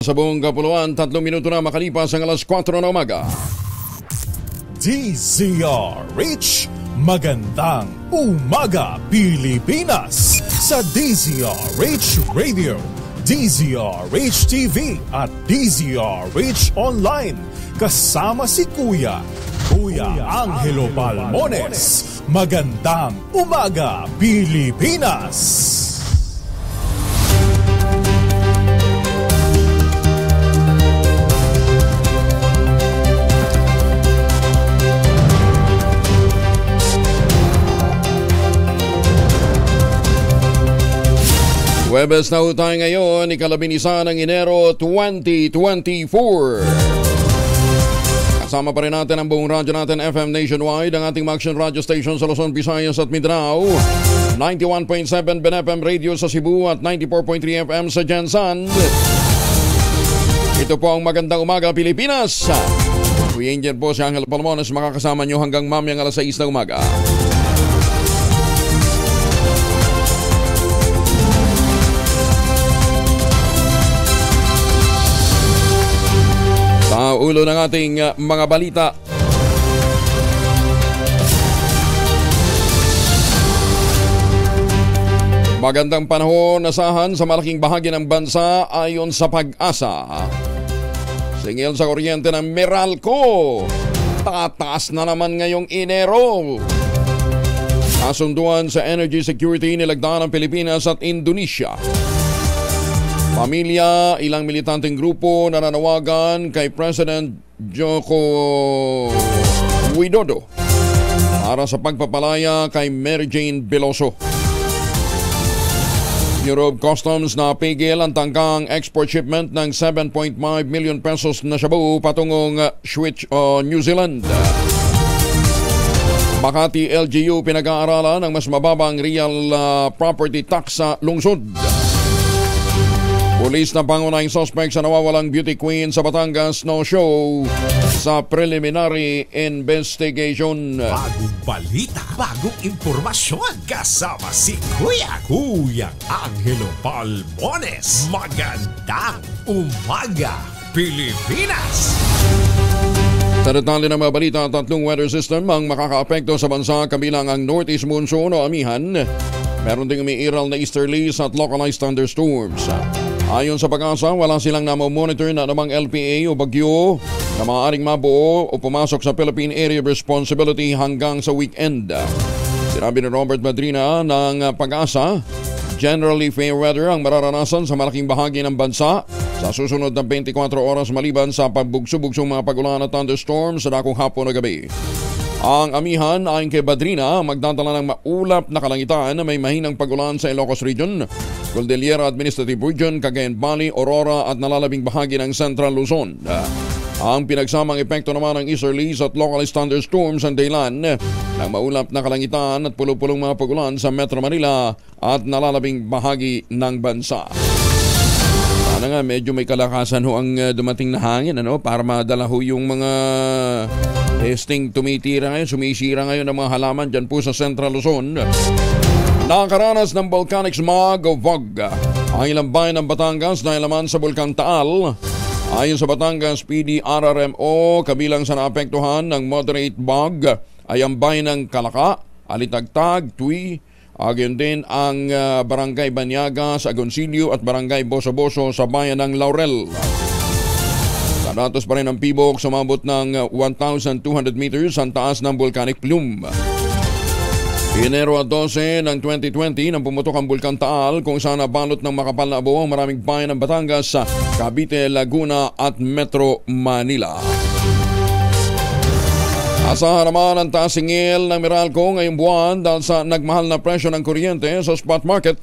Sa buong Kapuluan, 3 minuto na makalipas ang alas 4 na umaga. DZRH, magandang umaga Pilipinas! Sa DZRH Radio, DZRH TV at DZRH Online. Kasama si Kuya Angelo Palmones. Magandang umaga Pilipinas! Huwebes na tayo ngayon, ikalabinisa ng Enero 2024. Kasama pa rin natin ang buong radyo natin FM nationwide, ang ating Action Radio Station sa Luzon, Visayas at Mindanao, 91.7 BNFM Radio sa Cebu at 94.3 FM sa Jensan. Ito po ang Magandang Umaga Pilipinas. Kuya Angel po si Angel Palmones, makakasama nyo hanggang mamayang alas 6 na umaga. Sa ulo ng ating mga balita, magandang panahon asahan sa malaking bahagi ng bansa ayon sa Pag-asa. Singil sa kuryente ng Meralco, tataas na naman ngayong Enero. Kasunduan sa energy security nilagdaan ng Pilipinas at Indonesia. Pamilya, ilang militanteng grupo nananawagan kay President Joko Widodo para sa pagpapalaya kay Mary Jane Veloso. Bureau of Customs na pigil ang tangkang export shipment ng 7.5 million pesos na shabu patungong New Zealand. Makati LGU pinag-aaralan ng mas mababang real property tax sa lungsod. Pulis na pangunahing suspect sa nawawalang beauty queen sa Batangas no-show sa preliminary investigation. Bagong balita, bagong impormasyon. Kasama si Kuya Angelo Palmones. Magandang umaga Pilipinas! Sa detalye ng mga balita, 3 weather system ang makakaapekto sa bansa kabilang ang northeast monsoon o amihan. Meron ding umiiral na easterlies at localized thunderstorms. Ayon sa Pag-asa, wala silang namomonitor na namang LPA o bagyo na maaaring mabuo o pumasok sa Philippine Area of Responsibility hanggang sa weekend. Sinabi ni Robert Madrina ng Pag-asa, generally fair weather ang mararanasan sa malaking bahagi ng bansa sa susunod na 24 oras maliban sa pagbugso-bugsong mga pagulan at thunderstorms sa dakong hapon o gabi. Ang amihan ayon kay Badrina magdadala ng maulap na kalangitan na may mahinang pagulan sa Ilocos Region, Cordillera Administrative Region, Cagayan Valley, Aurora at nalalabing bahagi ng Central Luzon. Ang pinagsamang epekto naman ng easterlies at localized thunderstorms ang dahilan ng maulap na kalangitan at pulo-pulong mga pagulan sa Metro Manila at nalalabing bahagi ng bansa. Sana nga medyo may kalakasan ho ang dumating na hangin para madala ho yung mga testing tumitira ngayon, sumisira ngayon ng mga halaman dyan po sa Central Luzon. Nakakaranas ng volcanic smog o VOG ang ilang bayan ng Batangas dahil naman sa Bulkan Taal. Ayon sa Batangas PDRRMO, kabilang sa naapektuhan ng moderate VOG ay ang bayan ng Kalaka, Alitagtag, Tui, ayon din ang Barangay Banyaga sa Agoncillo at Barangay Boso-Boso sa bayan ng Laurel. Sa datos pa rin ng PBOK, sumabot ng 1,200 meters ang taas ng volcanic plume. Enero 12 ng 2020 nang pumutok ang Bulkan Taal kung saan nabalot ng makapal na abo ang maraming bayan ng Batangas, Cavite, Laguna at Metro Manila. Asahan naman ang taas singil ng Meralco ngayong buwan dahil sa nagmahal na presyo ng kuryente sa spot market.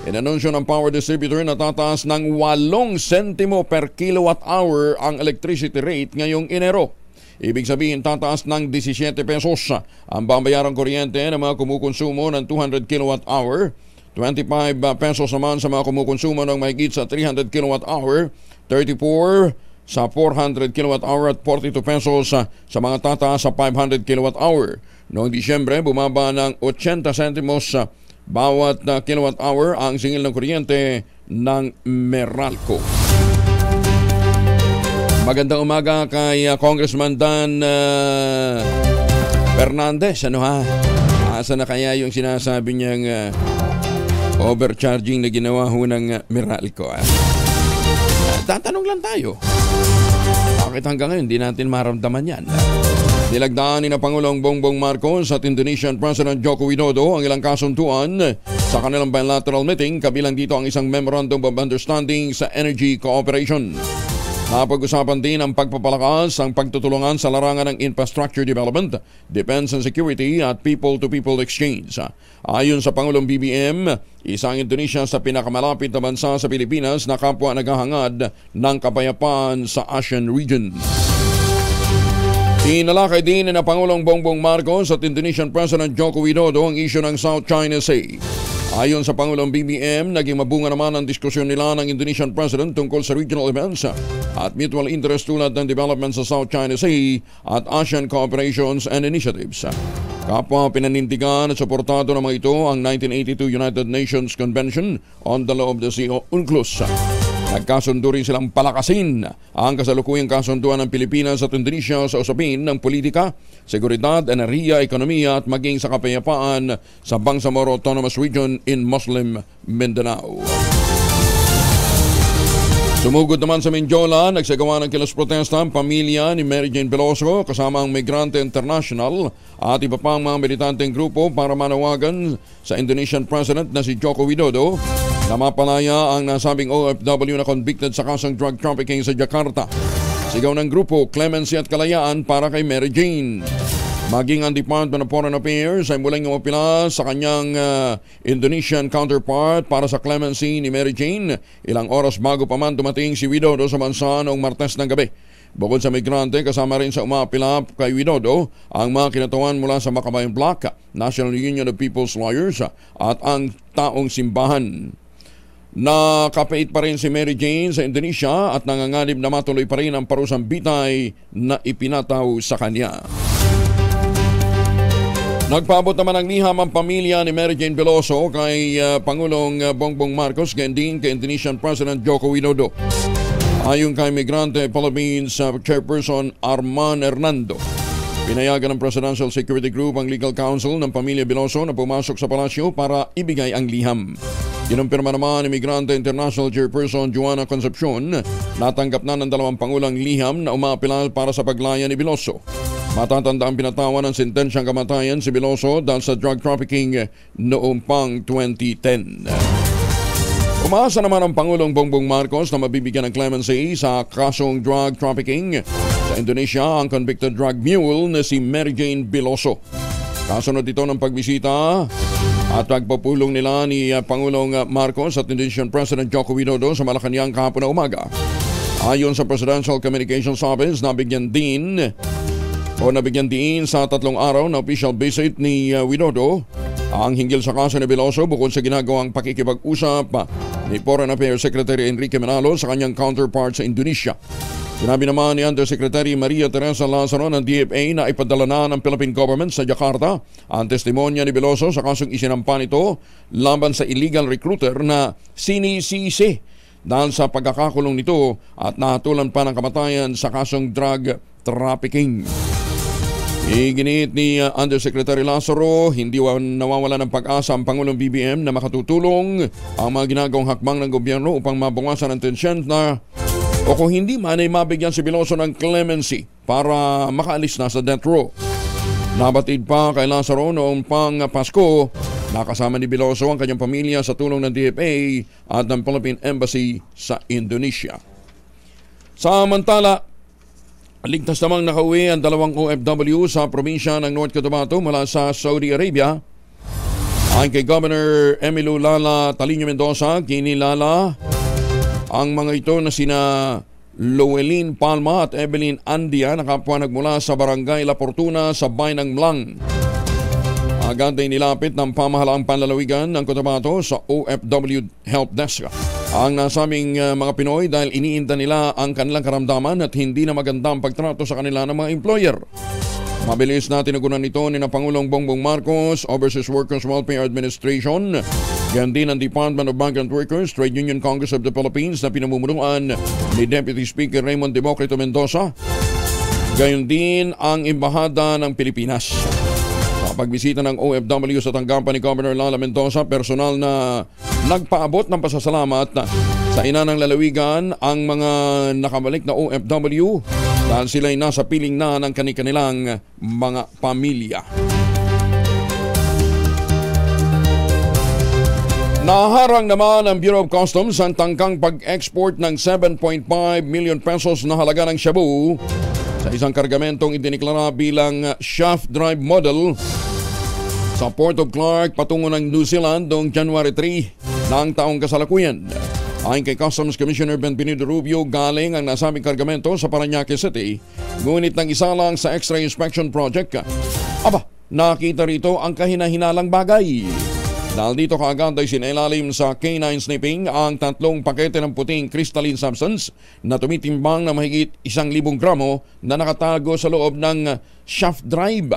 Inanunsyo ng power distributor na tataas ng 8 sentimo per kilowatt hour ang electricity rate ngayong Enero. Ibig sabihin tataas ng 17 pesos ang babayarang kuryente ng mga kumukonsumo ng 200 kilowatt hour, 25 pesos naman sa mga kumukonsumo ng mahigit sa 300 kilowatt hour, 34 sa 400 kilowatt hour at 42 pesos sa mga tataas sa 500 kilowatt hour. Noong Disyembre, bumaba ng 80 sentimos bawat kilowatt hour ang singil ng kuryente ng Meralco. Magandang umaga kay Congressman Dan Fernandez. Ano ha? Asa na kaya yung sinasabi niyang overcharging na ginawa ho ng Meralco? Tatanong lang tayo. Bakit hanggang ngayon di natin maramdaman yan? Nilagdaan ni na Pangulong Bongbong Marcos at Indonesian President Joko Widodo ang ilang kasunduan sa kanilang bilateral meeting, kabilang dito ang isang Memorandum of Understanding sa Energy Cooperation. Napag-usapan din ang pagpapalakas ang pagtutulungan sa larangan ng infrastructure development, defense and security at people-to-people exchange. Ayon sa Pangulong BBM, isang Indonesia sa pinakamalapit na bansa sa Pilipinas na kapwa naghahangad ng kapayapaan sa ASEAN region. Tinalakay din na Pangulong Bongbong Marcos at Indonesian President Joko Widodo ang isyu ng South China Sea. Ayon sa Pangulong BBM, naging mabunga naman ang diskusyon nila ng Indonesian President tungkol sa regional events at mutual interest tulad ng development sa South China Sea at ASEAN cooperations and initiatives. Kapwa pinanindigan at suportado ng mga ito ang 1982 United Nations Convention on the Law of the Sea o UNCLOS. Nagkasundo rin silang palakasin ang kasalukuyang kasunduan ng Pilipinas at Indonesia sa usapin ng politika, seguridad, enerhiya, ekonomiya at maging sa kapayapaan sa Bangsamoro Autonomous Region in Muslim Mindanao. Sumugod naman sa Mindiola, nagsagawa ng kilos protesta ang pamilya ni Mary Jane Veloso kasama ang Migrante International at iba pang mga militanteng grupo para manawagan sa Indonesian President na si Joko Widodo na mapalaya ang nasabing OFW na convicted sa kasong drug trafficking sa Jakarta. Sigaw ng grupo, clemency at kalayaan para kay Mary Jane. Maging ang Department of Foreign Affairs ay muling umapila sa kanyang Indonesian counterpart para sa clemency ni Mary Jane ilang oras bago pa man dumating si Widodo sa bansa noong Martes ng gabi. Bukod sa migrante, kasama rin sa umapila kay Widodo ang mga kinatawan mula sa Makabayan Bloc, National Union of People's Lawyers at ang Taong Simbahan. Nakapait pa rin si Mary Jane sa Indonesia at nanganganib na matuloy pa rin ang parusang bitay na ipinataw sa kanya. Nagpaabot naman ng liham ang pamilya ni Mary Jane Veloso kay Pangulong Bongbong Marcos gayon din kay Indonesian President Joko Widodo. Ayon kay Migrante Philippines Chairperson Arman Hernando, pinayagan ng Presidential Security Group ang legal counsel ng pamilya Veloso na pumasok sa palasyo para ibigay ang liham. Kinumpirma naman ni Migrante International Chairperson Joanna Concepcion na tanggap na ng dalawang pangulang liham na umapilal para sa paglaya ni Veloso. Matatanda ang binatawan ng sentensyang kamatayan si Veloso dahil sa drug trafficking noong pang 2010. Umaasa naman ang Pangulong Bongbong Marcos na mabibigyan ng clemency sa kasong drug trafficking sa Indonesia ang convicted drug mule na si Mary Jane Veloso. Kasunod ito ng pagbisita at pagpupulong nila ni Pangulong Marcos at Indonesian President Joko Widodo sa Malacanang kahapon na umaga. Ayon sa Presidential Communications Office, nabigyan din sa 3 araw na official visit ni Widodo ang hinggil sa kaso ni Veloso bukod sa ginagawang pakikipag-usap ni Foreign Affairs Secretary Enrique Manalo sa kanyang counterpart sa Indonesia. Sinabi naman ni Undersecretary Maria Teresa Lazaro ng DFA na ipadala na ng Philippine government sa Jakarta ang testimonya ni Veloso sa kasong isinampa nito laban sa illegal recruiter na sinisisi dahil sa pagkakakulong nito at nahatulan pa ng kamatayan sa kasong drug trafficking. Iginit ni Undersecretary Lazaro, hindi nawawala ng pag-asa ang Pangulong BBM na makatutulong ang mga ginagawang hakbang ng gobyerno upang mabawasan ang tensyon na o kung hindi man ay mabigyan si Veloso ng clemency para makaalis na sa death row. Nabatid pa kay Lazaro noong pang Pasko, nakasama ni Veloso ang kanyang pamilya sa tulong ng DFA at ng Philippine Embassy sa Indonesia. Samantala, ligtas namang nakauwi ang 2 OFW sa probinsya ng North Cotabato mula sa Saudi Arabia. Ayon kay Governor Emilio Lala Talino Mendoza, kinilala ang mga ito na sina Llewellyn Palma at Evelyn Andia na kapwa nagmula sa Barangay La Fortuna sa Bayan ng Mlang. Agad ay nilapit ng pamahalaang panlalawigan ng Cotabato sa OFW Help Desk ang nasabing mga Pinoy dahil iniinda nila ang kanilang karamdaman at hindi na maganda ang pagtrato sa kanila ng mga employer. Mabilis na tinugunan nito ni na Pangulong Bongbong Marcos, Overseas Workers Welfare Administration, Gayon din ang Department of Migrant Workers, Trade Union Congress of the Philippines na pinamumunuan ni Deputy Speaker Raymond Democrito Mendoza. Gayon din ang Embahada ng Pilipinas. Sa pagbisita ng OFW sa tanggapan ni Governor Lala Mendoza, personal na nagpaabot ng pasasalamat sa ina ng lalawigan ang mga nakabalik na OFW dahil sila'y nasa piling na ng kanilang mga pamilya. Naharang naman ang Bureau of Customs ang tangkang pag-export ng 7.5 million pesos na halaga ng shabu sa isang kargamentong idiniklara bilang shaft drive model sa Port of Clark patungo ng New Zealand noong January 3 ng taong kasalukuyan. Ayon kay Customs Commissioner Benvenido Rubio, galing ang nasabing kargamento sa Parañaque City, ngunit nang isa lang sa extra inspection project. Nakita rito ang kahinahinalang bagay. Dahil dito kaagad ay sinailalim sa canine sniffing ang 3 pakete ng puting crystalline substance na tumitimbang na mahigit 1,000 gramo na nakatago sa loob ng shaft drive.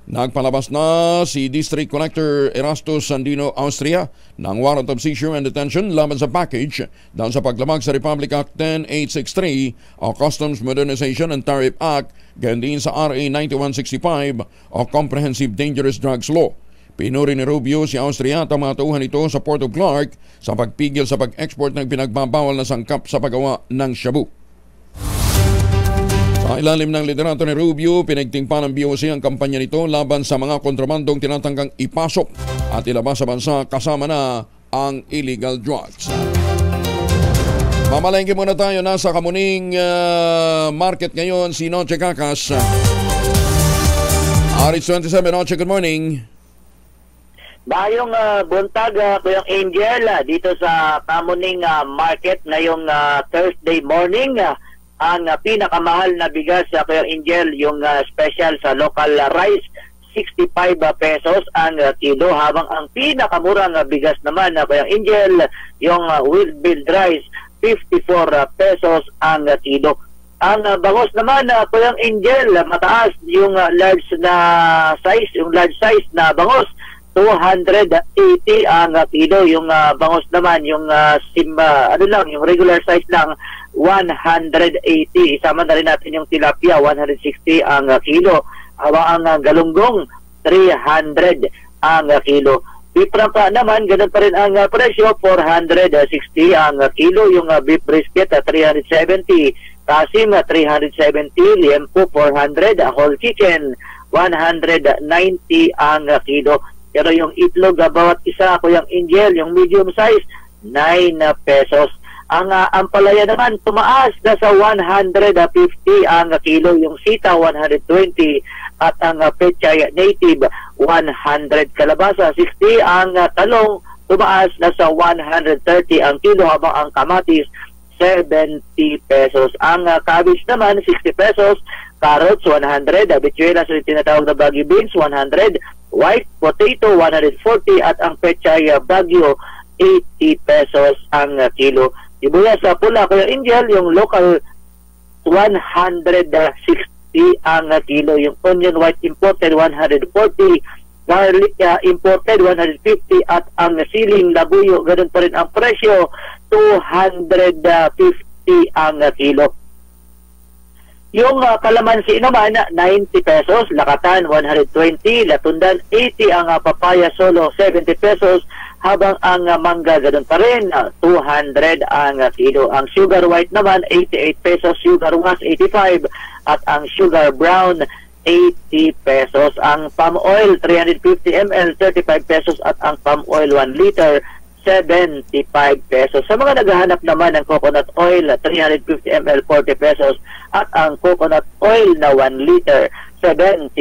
Nagpalabas na si District Collector Erastus Sandino Austria ng warrant of seizure and detention laban sa package dahil sa paglamag sa Republic Act 10863 o Customs Modernization and Tariff Act, gayon din sa RA 9165 o Comprehensive Dangerous Drugs Law. Pinuri ni Rubio si Austria at ang mga tauhan ito sa Port of Clark sa pagpigil sa pag-export ng pinagbabawal na sangkap sa paggawa ng shabu. Sa ilalim ng liderato ni Rubio, pinagtingpa ng BOC ang kampanya nito laban sa mga kontrabandong tinatanggang ipasok at ilabas sa bansa kasama na ang illegal drugs. Mamalengke muna tayo. Nasa Kamuning Market ngayon si Noche Cacas. Aris 27, Noche, good morning. Bayong buntag, Kuyang Angel, dito sa Kamuning Market ngayong Thursday morning. Ang pinakamahal na bigas sa Kuyang Angel, yung special sa local rice, 65 pesos ang kilo. Habang ang pinakamurang bigas naman na Kuyang Angel, yung wheat-milled rice, 54 pesos ang kilo. Ang bangos naman, Kuyang Angel, mataas yung large size na bangos, 280 ang kilo. Yung bangos naman, yung yung regular size lang, 180. Isama na rin natin yung tilapia, 160 ang kilo. Habang ang galunggong, 300 ang kilo. Beef rampa naman, ganun pa rin ang presyo, 460 ang kilo. Yung beef brisket, 370. Kasim, 370. Liempo, 400. Whole chicken, 190 ang kilo. Pero yung itlog, bawat isa, Kuyang Angel, yung medium size, 9 pesos. Ang ampalaya naman, tumaas na sa 150 ang kilo. Yung sita, 120. At ang pechay native, 100. Kalabasa, 60. Ang talong, tumaas na sa 130 ang kilo. Habang ang kamatis, 70 pesos. Ang cabbage naman, 60 pesos. Carrots, 100. Habichuelas, tinatawag na baggy beans, 100. White potato, 140. At ang pechay bagyo, 80 pesos ang kilo. Sibuyas sa pula, Kuyang Angel, yung local, 160 ang kilo. Yung onion white imported, 140. Garlic imported, 150. At ang siling labuyo, ganun pa rin ang presyo, 250 ang kilo. Yung kalamansi naman, 90 pesos. Lakatan, 120. Latundan, 80. Ang papaya solo, 70 pesos. Habang ang mangga, ganun pa rin, 200 ang kilo. Ang sugar white naman, 88 pesos. Sugar was, 85. At ang sugar brown, 80 pesos. Ang palm oil, 350 ml, 35 pesos. At ang palm oil, 1 liter, 75 pesos. Sa mga naghahanap naman ng coconut oil, 350 ml, 40 pesos. At ang coconut oil na 1 liter, 75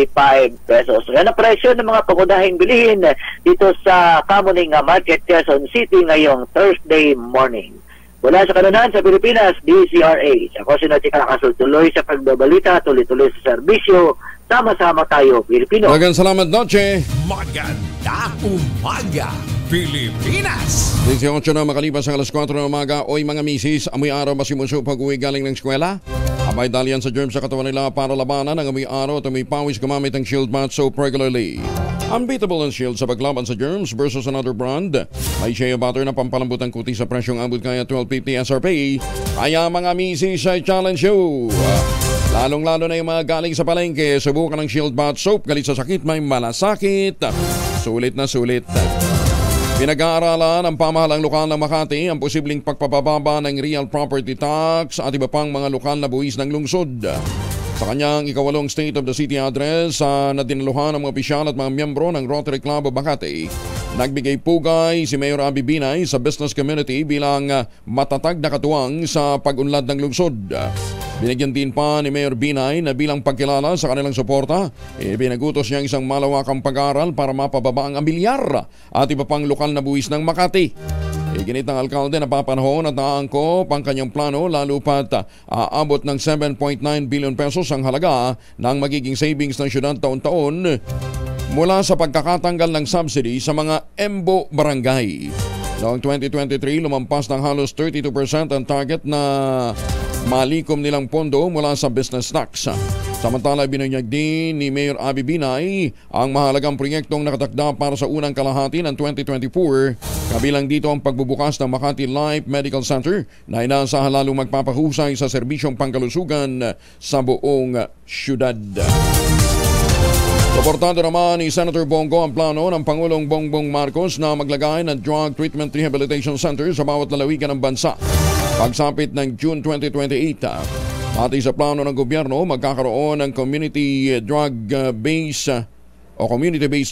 pesos. Yan ang presyo ng mga pangunahing bilihin dito sa Kamuning Market, Quezon City ngayong Thursday morning. Mula sa kanunan sa Pilipinas, DCRH. Ako si Noche Cacas, tuloy sa pagbabalita, tuloy-tuloy sa serbisyo. Sama-sama tayo, Pilipino. Magang salamat, Noche. Magandang umaga, Pilipinas! 18 na makalipas ang alas 4 ng umaga. Oy mga misis, amoy araw ba si Munso pag-uwi galing ng eskwela? Abay dalian sa germs sa katawan nila para labanan ang amoy araw at amoy pawis gumamit ang Shield Bath Soap regularly. Unbeatable and Shield sa paglaban sa germs versus another brand. May shea butter na pampalambot ang kuti sa presyong abot kaya 12.50 SRP. Kaya mga misi sa challenge show. Lalong-lalo na yung mga galing sa palengke, subukan ng Shield Bath Soap. Galit sa sakit, may malasakit. Sulit na sulit. Pinag-aaralan ng pamahalang lokal ng Makati ang posibleng pagpapababa ng real property tax at iba pang mga lokal na buwis ng lungsod. Sa kanyang ikawalong State of the City address na dinaluhan ng mga opisyal at mga miyembro ng Rotary Club of Makati, nagbigay pugay si Mayor Abby Binay sa business community bilang matatag na katuwang sa pag-unlad ng lungsod. Binigyan din pa ni Mayor Binay na bilang pagkilala sa kanilang suporta, binagutos niya isang malawakang pag-aaral para mapababa ang amilyar at iba pang lokal na buwis ng Makati. Iginit ng alkalde na papanahon at naangkop ang kanyang plano lalo pat aabot ng 7.9 billion pesos ang halaga ng magiging savings ng syudad taon-taon mula sa pagkakatanggal ng subsidy sa mga EMBO barangay. Noong 2023, lumampas ng halos 32% ang target na malikom nilang pondo mula sa business tax. Samantala, binunyag din ni Mayor Abby Binay ang mahalagang proyektong nakatakda para sa unang kalahati ng 2024. Kabilang dito ang pagbubukas ng Makati Life Medical Center na inaasahan lalong magpapahusay sa serbisyong pangkalusugan sa buong syudad. Suportado naman ni Senator Bongo ang plano ng Pangulong Bongbong Marcos na maglagay ng Drug Treatment Rehabilitation Center sa bawat lalawigan ng bansa. Pagsapit ng June 2028, pati sa plano ng gobyerno, magkakaroon ng community-based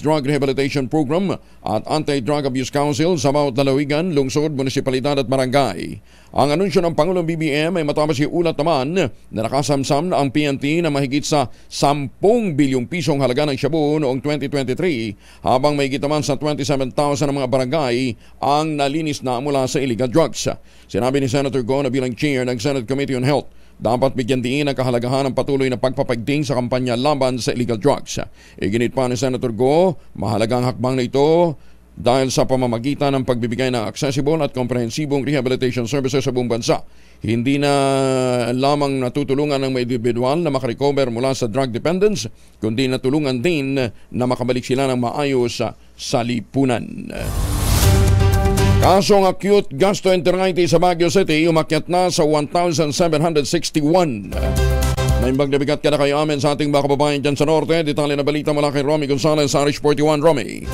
drug rehabilitation program at anti-drug abuse council sa bawat lalawigan, lungsod, munisipalidad at barangay. Ang anunsyo ng Pangulong BBM ay matapos iulat naman na nakasamsam ang PNP na mahigit sa 10 bilyong pisong halaga ng shabu noong 2023 habang mahigit naman sa 27,000 ng mga barangay ang nalinis na mula sa illegal drugs. Sinabi ni Senator Go na bilang chair ng Senate Committee on Health, dapat bigyan din ang kahalagahan ng patuloy na pagpapagting sa kampanya laban sa illegal drugs. Iginit pa ni Senator Go, mahalagang hakbang na ito dahil sa pamamagitan ng pagbibigay ng accessible at komprehensibong rehabilitation services sa buong bansa. Hindi na lamang natutulungan ng mga individual na makarecover mula sa drug dependence, kundi natulungan din na makabalik sila ng maayos sa lipunan. Kasong acute gastroenteritis sa Baguio City umakyat na sa 1,761. Naimbag na bigat ka na kayo amin sa ating mga kababayan dyan sa Norte. Detalye na balita mula kay Romy Gonzalez sa RH41. Romy.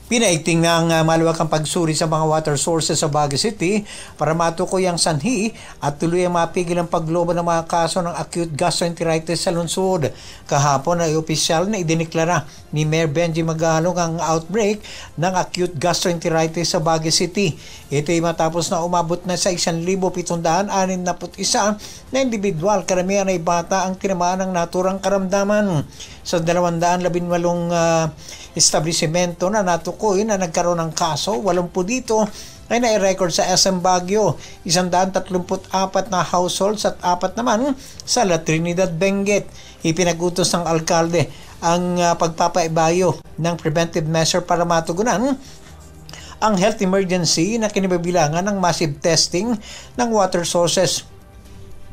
Pinaigting na ang malawakang pagsuri sa mga water sources sa Baguio City para matukoy ang sanhi at tuloy ang mapigil ang paglobo ng mga kaso ng acute gastroenteritis sa lungsod. Kahapon ay opisyal na idiniklara ni Mayor Benji Magalong ang outbreak ng acute gastroenteritis sa Baguio City. Ito ay matapos na umabot na sa 1,761 na individual, karamihan ay bata ang tinamaan ng naturang karamdaman. Sa 218 establishmento na natukoy na nagkaroon ng kaso, 80 dito ay nai-record sa SM Baguio, 134 na households at 4 naman sa La Trinidad, Benguet. Ipinagutos ng alkalde ang pagpapaibayo ng preventive measure para matugunan ang health emergency na kinibibilangan ng massive testing ng water sources,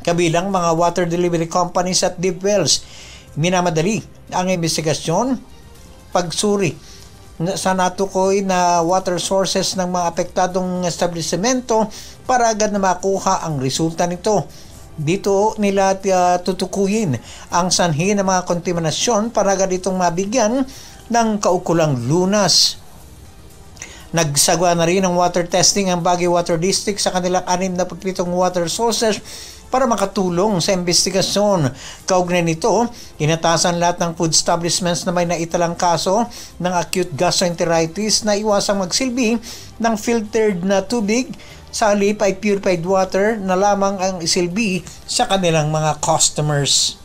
kabilang mga water delivery companies at deep wells. Minamadali ang investigasyon, pagsuri sa natukoy na water sources ng mga apektadong establishmento para agad na makuha ang resulta nito. Dito nila tutukuyin ang sanhi ng mga kontaminasyon para agad itong mabigyan ng kaukulang lunas. Nagsagawa na rin ng water testing ang Baguio Water District sa kanilang 67 water sources para makatulong sa investigasyon. Kaugnay nito, inatasan lahat ng food establishments na may naitalang kaso ng acute gastroenteritis na iwasang magsilbi ng filtered na tubig, sa halip ay purified water na lamang ang isilbi sa kanilang mga customers.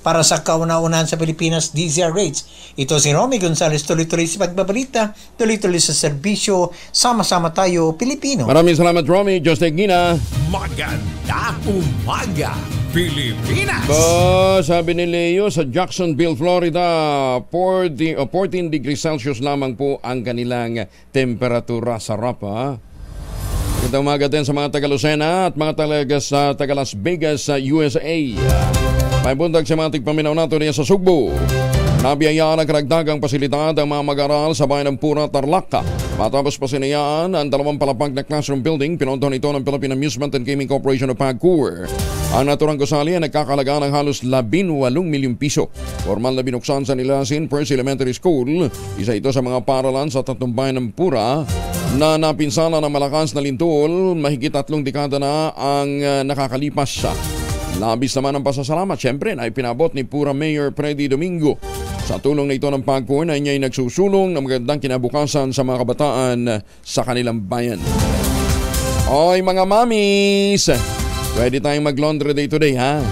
Para sa kauna-unahan sa Pilipinas DZRH, ito si Romy Gonzalez, tuloy-tuloy sa pagbabalita, tuloy-tuloy sa serbisyo, sama-sama tayo Pilipino. Maraming salamat Romy, Jostek Gina. Magandang umaga, Pilipinas! Sabi ni Leo, sa Jacksonville, Florida, 14 degrees Celsius lamang po ang kanilang temperatura. Sarap ha? Magandang umaga din sa mga taga-Lucena at mga taga-Las Vegas sa USA. May bundag sa mga tigpaminaw nato niya sa Sugbo. Nabiyayaan ng karagdagang pasilidad ang mga mag-aaral sa bayan ng Pura, Tarlac. Matapos pasinayaan ang 2 palapag na classroom building, pinondohan ito ng Philippine Amusement and Gaming Corporation of PAGCOR. Ang naturang gusali ay nagkakalaga ng halos 18 milyong piso. Formal na binuksan sa Nilasin First Elementary School. Isa ito sa mga paaralan sa 3 bayan ng Pura na napinsala ng malakas na lindol. Mahigit 3 dekada na ang nakakalipas. Labis naman ang pasasalamat siyempre na ipinabot ni Pura Mayor Freddy Domingo. Sa tulong na ito ng PAGCOR na niya ay nagsusulong ng magandang kinabukasan sa mga kabataan sa kanilang bayan. Oy mga mamis, pwede tayong mag-laundry day today ha?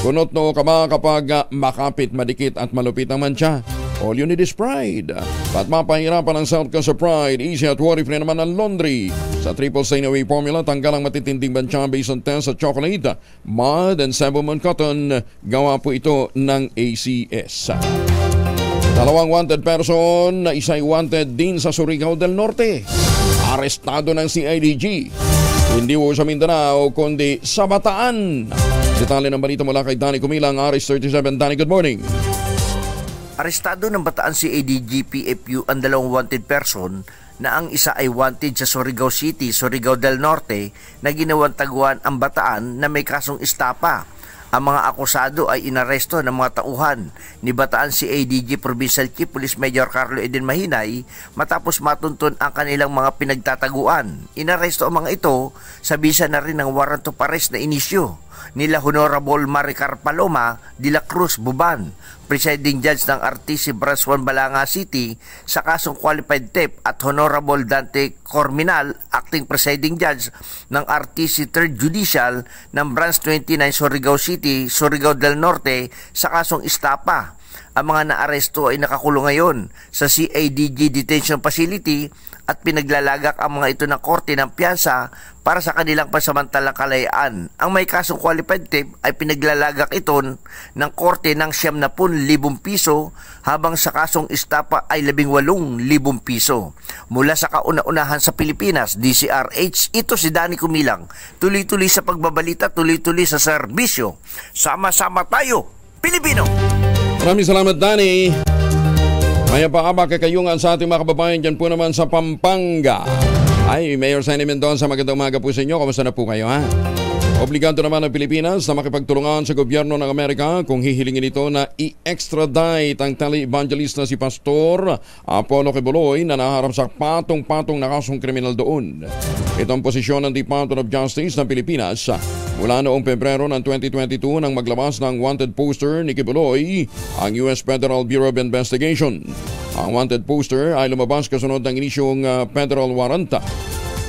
Kunot no ka ba kapag makapit, madikit at malupit ang mantsa? All you need is pride. At mapahirapan ang South ka sa pride, easy at worry-free naman ang laundry. Sa triple stain away formula, tanggal ang matitinding bantsa based on test sa chocolate, mud and Sabomon cotton. Gawa po ito ng ACS. 2 wanted person na isa'y wanted din sa Surigao del Norte. Arestado ng CIDG. Hindi po sa Mindanao, kundi sa Bataan. Detalye ng balita mula kay Danny Kumilang, RS37. Danny, good morning. Arestado ng Bataan CIDG PFU ang 2 wanted person na ang isa ay wanted sa Surigao City, Surigao del Norte na ginawang taguan ang Bataan na may kasong estapa. Ang mga akusado ay inaresto ng mga tauhan ni Bataan CIDG Provincial Chief Police Major Carlo Eden Mahinay matapos matuntun ang kanilang mga pinagtataguan. Inaresto ang mga ito sa bisa na rin ng warrant of arrest na inisyo nila Honorable Maricar Paloma de la Cruz Buban, Presiding Judge ng RTC Branch 1 Balanga City sa kasong qualified theft, at Honorable Dante Corminal, Acting Presiding Judge ng RTC 3rd Judicial ng Branch 29 Surigao City, Surigao del Norte sa kasong estapa. Ang mga naaresto ay nakakulong ngayon sa CIDG Detention Facility at pinaglalagak ang mga ito ng korte ng piyansa para sa kanilang pansamantalang kalayaan. Ang may kasong qualified theft ay pinaglalagak ito ng korte ng 70,000 piso habang sa kasong estapa ay 18,000 piso. Mula sa kauna-unahan sa Pilipinas, DCRH, ito si Danny Kumilang. Tuloy-tuloy sa pagbabalita, tuloy-tuloy sa serbisyo. Sama-sama tayo, Pilipino! Maraming salamat, Danny. Maya paaba kakayungan sa ating mga kababayan dyan po naman sa Pampanga. Ay, Mayor Sandy Mendoza, magandang umaga po sa inyo. Kamusta na po kayo, ha? Obligado naman ang Pilipinas na makipagtulungan sa gobyerno ng Amerika kung hihilingin ito na i-extradite ang tele-evangelist na si Pastor Apollo Quiboloy na naharap sa patong-patong na kasong kriminal doon. Ito ang posisyon ng Department of Justice ng Pilipinas mula noong Pebrero ng 2022 nang maglabas ng wanted poster ni Quiboloy ang US Federal Bureau of Investigation. Ang wanted poster ay lumabas kasunod ng inisyong federal warrant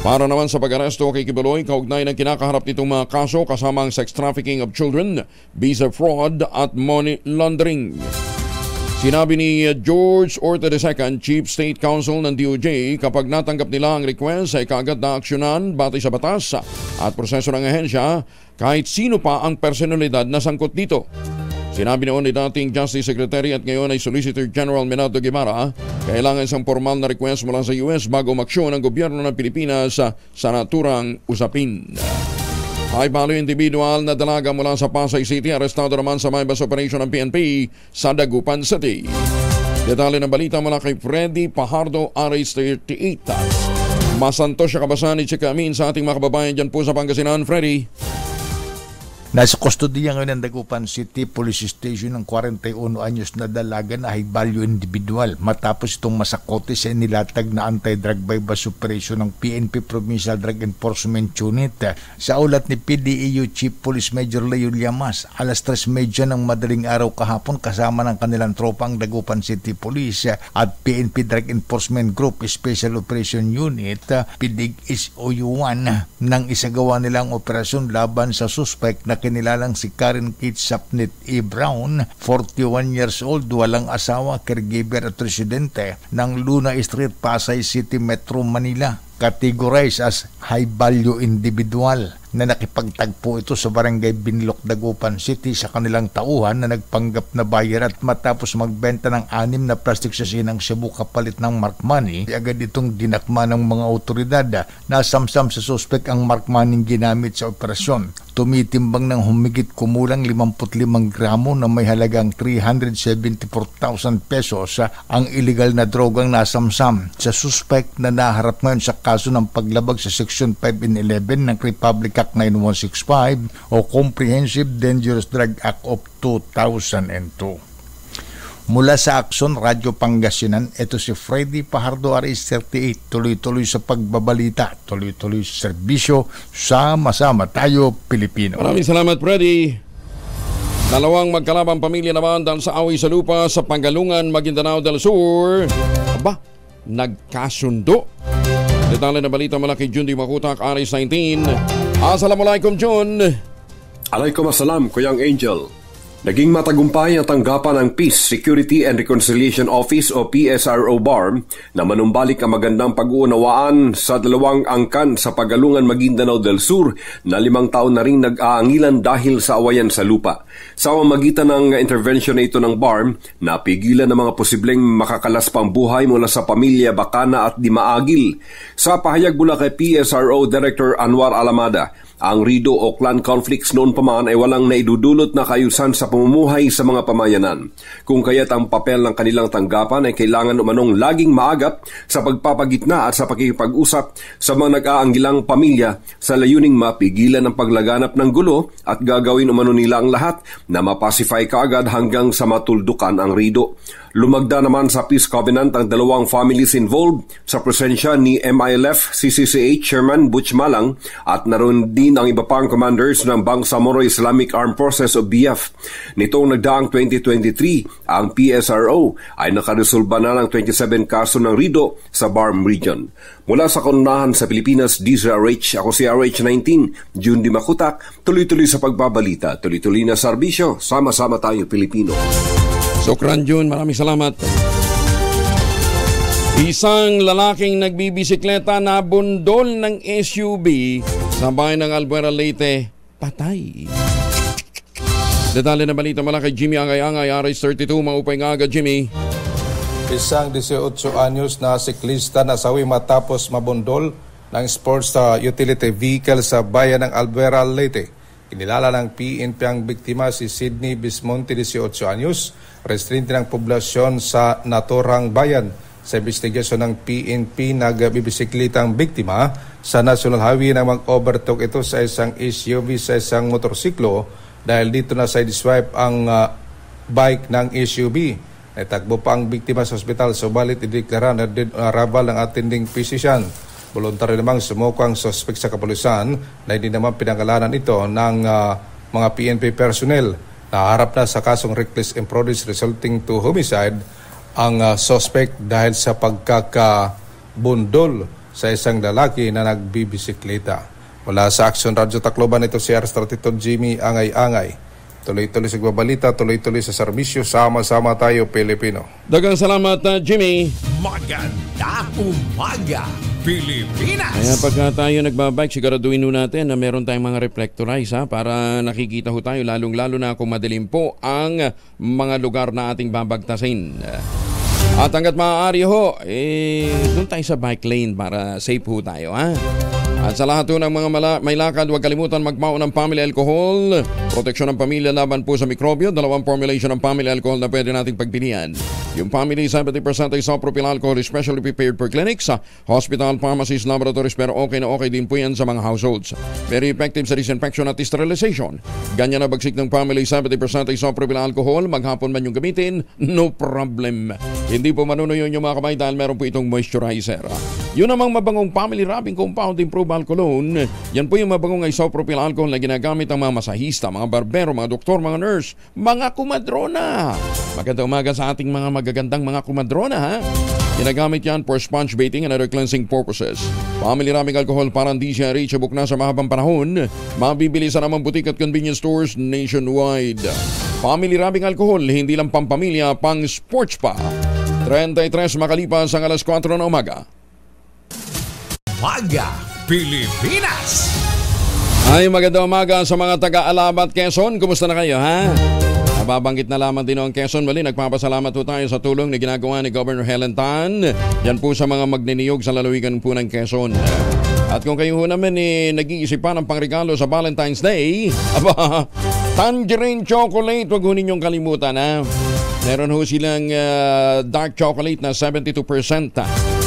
para naman sa pag-aresto kay Quiboloy kaugnay ng kinakaharap nitong mga kaso kasama ang sex trafficking of children, visa fraud at money laundering. Sinabi ni George Orta II, Chief State Counsel ng DOJ, kapag natanggap nila ang request ay kaagad na aksyonan batay sa batas at proseso ng ahensya kahit sino pa ang personalidad na sangkot dito. Sinabi noon ni dating Justice Secretary at ngayon ay Solicitor General Menardo Guevara, kailangan isang formal na request mula sa US bago umaksyon ang gobyerno ng Pilipinas sa naturang usapin. High-value individual na dalaga mula sa Pasay City, arestado naman sa bypass operation ng PNP sa Dagupan City. Detalye ng balita mula kay Freddy Pajardo, RS38. Masanto siya kabasan ni Chika Amin sa ating mga kababayan dyan po sa Pangasinan. Freddy. Nasa kustodiya ngayon ng Dagupan City Police Station ng 41 anyos na dalaga na high-value individual matapos itong masakote sa nilatag na anti-drug bypass operation ng PNP Provincial Drug Enforcement Unit. Sa ulat ni PDEU Chief Police Major Leo Llamas, alas 3:30 ng madaling araw kahapon kasama ng kanilang tropang Dagupan City Police at PNP Drug Enforcement Group Special Operation Unit, PDIG SOU-1, nang isagawa nilang operasyon laban sa suspect na kinilalang si Karen Kate Sapnet E. Brown, 41 years old, walang asawa, caregiver at residente ng Luna Street, Pasay City, Metro Manila. Categorized as high-value individual. na nakipagtagpo ito sa barangay Binloc, Dagupan City sa kanilang tauhan na nagpanggap na buyer at matapos magbenta ng 6 na plastic sasinang Cebu kapalit ng mark money, agad itong dinakma ng mga otoridad na samsam sa suspect ang mark money ginamit sa operasyon. Tumitimbang ng humigit kumulang 55 gramo na may halagang 374,000 pesos ang illegal na drogang nasamsam sa suspect na naharap ngayon sa kaso ng paglabag sa Section 5 and 11 ng Republic Act 9165 o Comprehensive Dangerous Drug Act of 2002. Mula sa Action Radio Pangasinan, ito si Freddy Pajardo, RS38, tuloy-tuloy sa pagbabalita, tuloy-tuloy sa serbisyo, sama-sama tayo Pilipino. Maraming salamat, Freddy. Dalawang magkalabang pamilya naman dahil sa away sa lupa sa Pangalungan, Maguindanao del Sur. Aba, nagkasundo. Detalye na balita mula kay Jun Di Makutak, RS19. Assalamualaikum, Jun. Alaikum assalam, Kuyang Angel. Naging matagumpay ang tanggapan ng Peace, Security and Reconciliation Office o PSRO BARM na manumbalik ang magandang pag-uunawaan sa 2 angkan sa Pagalungan, Maguindanao del Sur na 5 taon na rin nag-aangilan dahil sa awayan sa lupa. Sa pamamagitan ng intervention na ito ng BARM, napigilan ng mga posibleng makakalaspang buhay mula sa pamilya Bacana at Dimaagil. Sa pahayag mula kay PSRO Director Anwar Alamada, ang rido o clan conflicts noon pa man ay walang naidudulot na kaayusan sa pamumuhay sa mga pamayanan. Kung kaya't ang papel ng kanilang tanggapan ay kailangan umanong laging maagap sa pagpapagitna at sa pakikipag-usap sa mga nag-aangilang pamilya sa layuning mapigilan ang paglaganap ng gulo at gagawin umano nila ang lahat na mapacify kaagad hanggang sa matuldukan ang rido. Lumagda naman sa Peace Covenant ang 2 families involved sa presensya ni MILF CCCH Chairman Butch Malang at naroon din ang iba pang commanders ng Bangsamoro Islamic Armed Forces o BF. Nitong nagdaang 2023, ang PSRO ay nakaresolba na ng 27 kaso ng rido sa BARM region. Mula sa kanunahan sa Pilipinas, DZRH, ako si RH19, Jun Di Makutak, tuloy-tuloy sa pagbabalita, tuloy-tuloy na serbisyo, sama-sama tayo Pilipino. Sokran Jun, maraming salamat. Isang lalaking nagbibisikleta na bundol ng SUV sa bayan ng Albuera, Leyte, patay. Detalye na balita mula kay Jimmy Angay-Angay, RS32, maupay nga agad Jimmy. Isang 18 anyos na siklista na sawi matapos mabundol ng sports utility vehicle sa bayan ng Albuera, Leyte. Kinilala ng PNP ang biktima si Sydney Bismonte, 18 anyos, residente ng poblasyon sa naturang bayan. Sa investigasyon ng PNP, nagbibisiklita ang biktima sa National Highway na mag-overtook ito sa isang SUV sa isang motorsiklo dahil dito na side swipe ang bike ng SUV. Naitagbo pa ang biktima sa ospital, subalit ideklara na dead on arrival ng attending physician. Voluntary namang sumuko ang suspect sa kapulisan na hindi naman pinangalanan ito ng mga PNP personnel. Naharap na sa kasong reckless imprudence resulting to homicide ang suspect dahil sa pagkakabundol sa isang lalaki na nagbibisikleta. Mula sa Action Radio Tacloban, ito si RS32 Jimmy Angay-Angay. Tuloy-tuloy sa gbabalita, tuloy-tuloy sa serbisyo, sama-sama tayo Pilipino. Dagang salamat Jimmy. Maganda umaga, Pilipinas! Kaya pagka tayo nagbabike, siguraduhin ho natin na meron tayong mga reflectorize para nakikita ho tayo, lalong-lalo na kung madilim po ang mga lugar na ating babagtasin. At hanggat maaari ho, doon tayo sa bike lane para safe ho tayo, ha? At sa lahat ng mga may lakad, huwag kalimutan magmaon ng family alcohol. Proteksyon ng pamilya laban po sa mikrobyo. 2 formulation ng family alcohol na pwede nating pagpilian. Yung family 70% isopropyl alcohol is specially prepared for clinics, hospital, pharmacies, laboratories, pero okay na okay din po yan sa mga households. Very effective sa disinfection at sterilization. Ganyan na bagsik ng family 70% isopropyl alcohol. Maghapon man yung gamitin, no problem. Hindi po manunuyo yung mga kamay dahil meron po itong moisturizer. Yun namang mabangong family wrapping compound improved alcoholone. Yan po yung mabangong isopropyl alcohol na ginagamit ng mga masahista, mga barbero, mga doktor, mga nurse, mga kumadrona. Magandang umaga sa ating mga magagandang mga kumadrona, ha? Ginagamit yan for sponge baiting and other cleansing purposes. Family wrapping alcohol para hindi siya reachable na sa mahabang panahon. Mabibili sa namang butik at convenience stores nationwide. Family wrapping alcohol, hindi lang pampamilya, pang sports pa. 33 makalipas ang alas 4 na umaga. Umaga, Pilipinas! Ay, magandang umaga sa mga taga-Alabat, Quezon. Kumusta na kayo, ha? Nababanggit na lamang din ang Quezon. Mali, nagpapasalamat po tayo sa tulong na ginagawa ni Governor Helen Tan. Yan po sa mga magniniyog sa lalawigan po ng Quezon. At kung kayo ho naman nag-iisip pa ng pangregalo sa Valentine's Day, aba, tangerine chocolate, wag ho ninyong kalimutan, ha? Meron ho silang dark chocolate na 72%.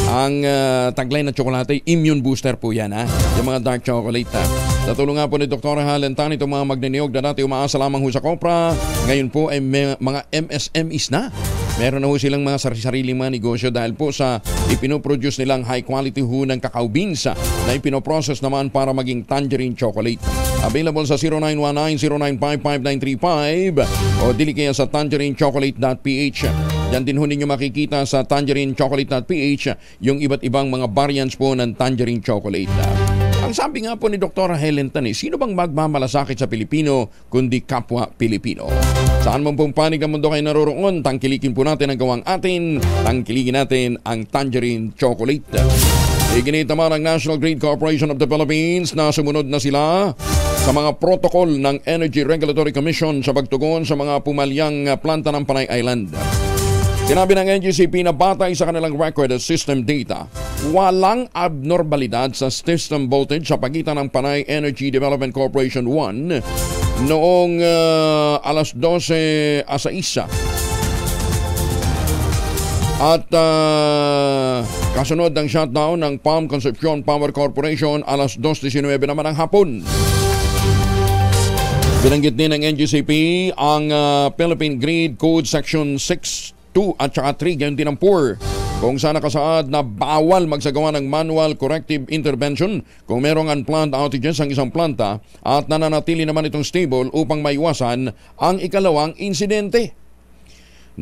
Ang taglay na tsokolate, immune booster po yan, ha? Yung mga dark chocolate, ha? Sa tulong nga po ni Dr. Helen Tan, itong mga magniniyog na dati umaasa lamang ho sa Kopra, ngayon po ay mga MSMEs na. Meron na ho silang mga sarili mga negosyo dahil po sa ipinoproduce nilang high quality ho ng cacao beans na ipinoprocess naman para maging tangerine chocolate. Available sa 0919-0955-935 o dili kaya sa tangerinechocolate.ph. Yan din ho ninyo makikita sa tangerinechocolate.ph yung iba't ibang mga variants po ng tangerine chocolate. Ang sabi nga po ni Dr. Helen Tan, sino bang magmamalasakit sa Pilipino kundi kapwa Pilipino? Saan man pong panig ang mundo kayo naroroon, tangkilikin po natin ang gawang atin, tangkilikin natin ang tangerine chocolate. Iginit naman ang National Grid Corporation of the Philippines na sumunod na sila sa mga protocol ng Energy Regulatory Commission sa pagtugon sa mga pumalyang planta ng Panay Island. Sinabi ng NGCP na batay sa kanilang record at system data, walang abnormalidad sa system voltage sa pagitan ng Panay Energy Development Corporation 1 noong alas 12:06. At kasunod ng shutdown ng Palm Concepcion Power Corporation alas 2:19 naman ng hapon. Binanggit din ng NGCP ang Philippine Grid Code Section 6, 2 at saka 3, ganyan din ang 4, kung saan nakasaad na bawal magsagawa ng manual corrective intervention kung merong unplanned outages ang isang planta at nananatili naman itong stable upang maiwasan ang ikalawang insidente.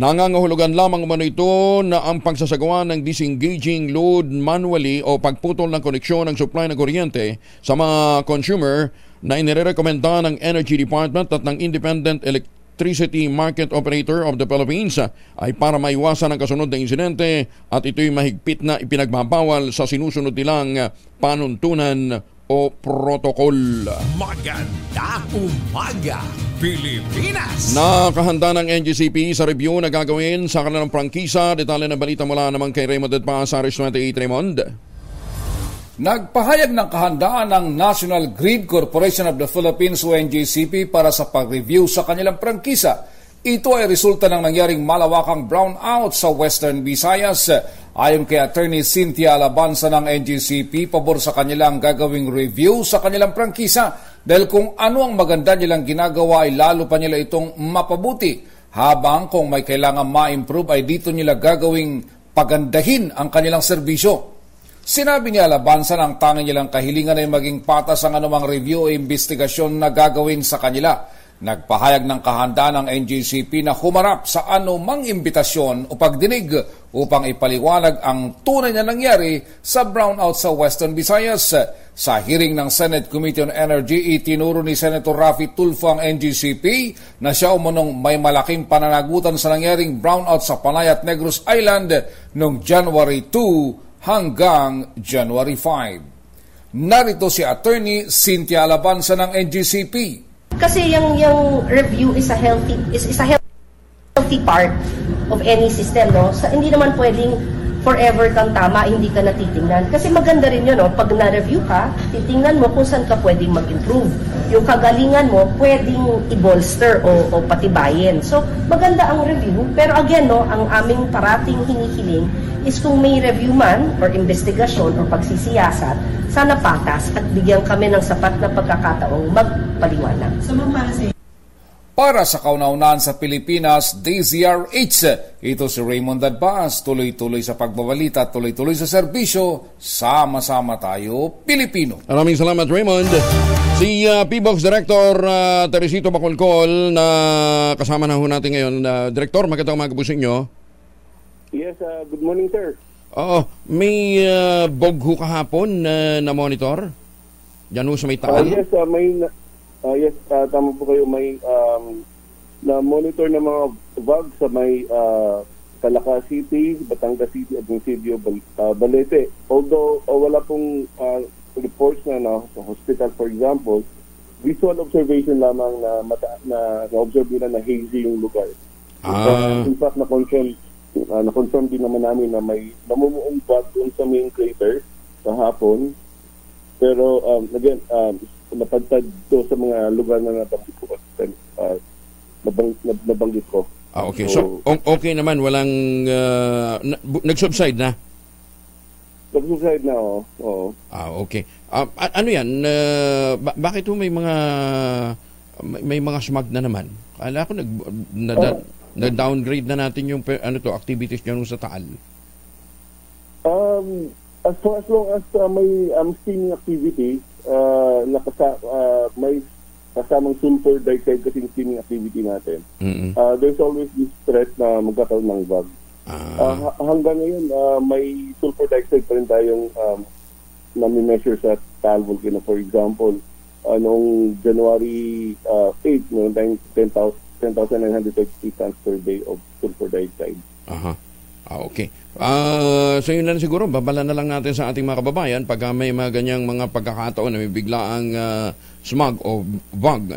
Nangangahulugan lamang umano ito na ang pagsasagawa ng disengaging load manually o pagputol ng koneksyon ng supply ng kuryente sa mga consumer na inirekomenda ng Energy Department at ng Independent Electricity Market Operator of the Philippines ay para maiwasan ang kasunod na insidente at ito'y mahigpit na ipinagbabawal sa sinusunod nilang panuntunan o protokol. Magandang umaga, Pilipinas! Nakahanda ng NGCP sa review na gagawin sa kanilang prangkisa. Detalye ng balita mula naman kay Raymond Edpa sa Aris 28. Raymond. Nagpahayag ng kahandaan ng National Grid Corporation of the Philippines o NGCP para sa pag-review sa kanilang prangkisa. Ito ay resulta ng nangyaring malawakang brownout sa Western Visayas. Ayon kay Attorney Cynthia Alabanza ng NGCP, pabor sa kanilang gagawing review sa kanilang prangkisa dahil kung ano ang maganda nilang ginagawa ay lalo pa nila itong mapabuti. Habang kung may kailangan ma-improve ay dito nila gagawing pagandahin ang kanilang serbisyo. Sinabi ni Alabanza na ang tanging nilang kahilingan ay maging patas ang anumang review o investigasyon na gagawin sa kanila. Nagpahayag ng kahandaan ng NGCP na humarap sa anumang imbitasyon o pagdinig upang ipaliwanag ang tunay na nangyari sa brownout sa Western Visayas. Sa hearing ng Senate Committee on Energy, itinuro ni Senator Raffy Tulfo ang NGCP na siya umunong may malaking pananagutan sa nangyaring brownout sa Panay at Negros Island noong January 2 hanggang January 5. Narito si Attorney Cynthia Alabanza ng NGCP. Kasi yung review is a healthy part of any system, no? So, hindi naman pwedeng forever kang tama, hindi ka natitingnan. Kasi maganda rin yun, no? Pag na-review ka, titingnan mo kung saan ka pwedeng mag-improve. Yung kagalingan mo, pwedeng i-bolster o patibayin. So, maganda ang review. Pero again, no, ang aming parating hinihiling is kung may review man or investigasyon or pagsisiyasat, sana patas at bigyan kami ng sapat na pagkakataong magpaliwanag. Para sa kauna-unahan sa Pilipinas, DZRH, ito si Raymond Advance, tuloy-tuloy sa pagbabalita, tuloy-tuloy sa serbisyo, sama-sama tayo, Pilipino. Maraming salamat, Raymond. Si PBOX Director Teresito Bacolcol na kasama na ho natin ngayon. Director, magandang umaga po sa inyo. Yes, good morning, sir. Oo, may bogho kahapon na monitor? Diyan ho sa may Taal? Yes, tama po kayo. May na-monitor na mga bug sa may Calaca City, Batangas City at Municipio Balete. Although wala pong reports na sa hospital, for example, visual observation lamang na observe nila na hazy yung lugar. In fact, na-confirm din naman namin na may namumuong bag doon sa main crater kahapon. Pero again, napadpad to sa mga lugar na nabanggit ko. Okay. So, okay naman, walang nag-subside na? Nag-subside na, oo. Okay. Ano yan? Bakit may mga smog na naman? Kala ko na-downgrade na natin yung activities nyo sa Taal. As long as may steaming activity, may kasamang sulfur dioxide kasi yung steaming activity natin. There's always this threat na magkakaroon ng bug. Hanggang ngayon, may sulfur dioxide pa rin tayong nami-measure sa Taal Volcano. For example, noong January 8, noong tayong 10,930 tons per day of sulfur dioxide. Okay. So yun lang siguro, babala na lang natin sa ating mga kababayan pag may mga ganyang mga pagkakataon na may biglaang smog o bug,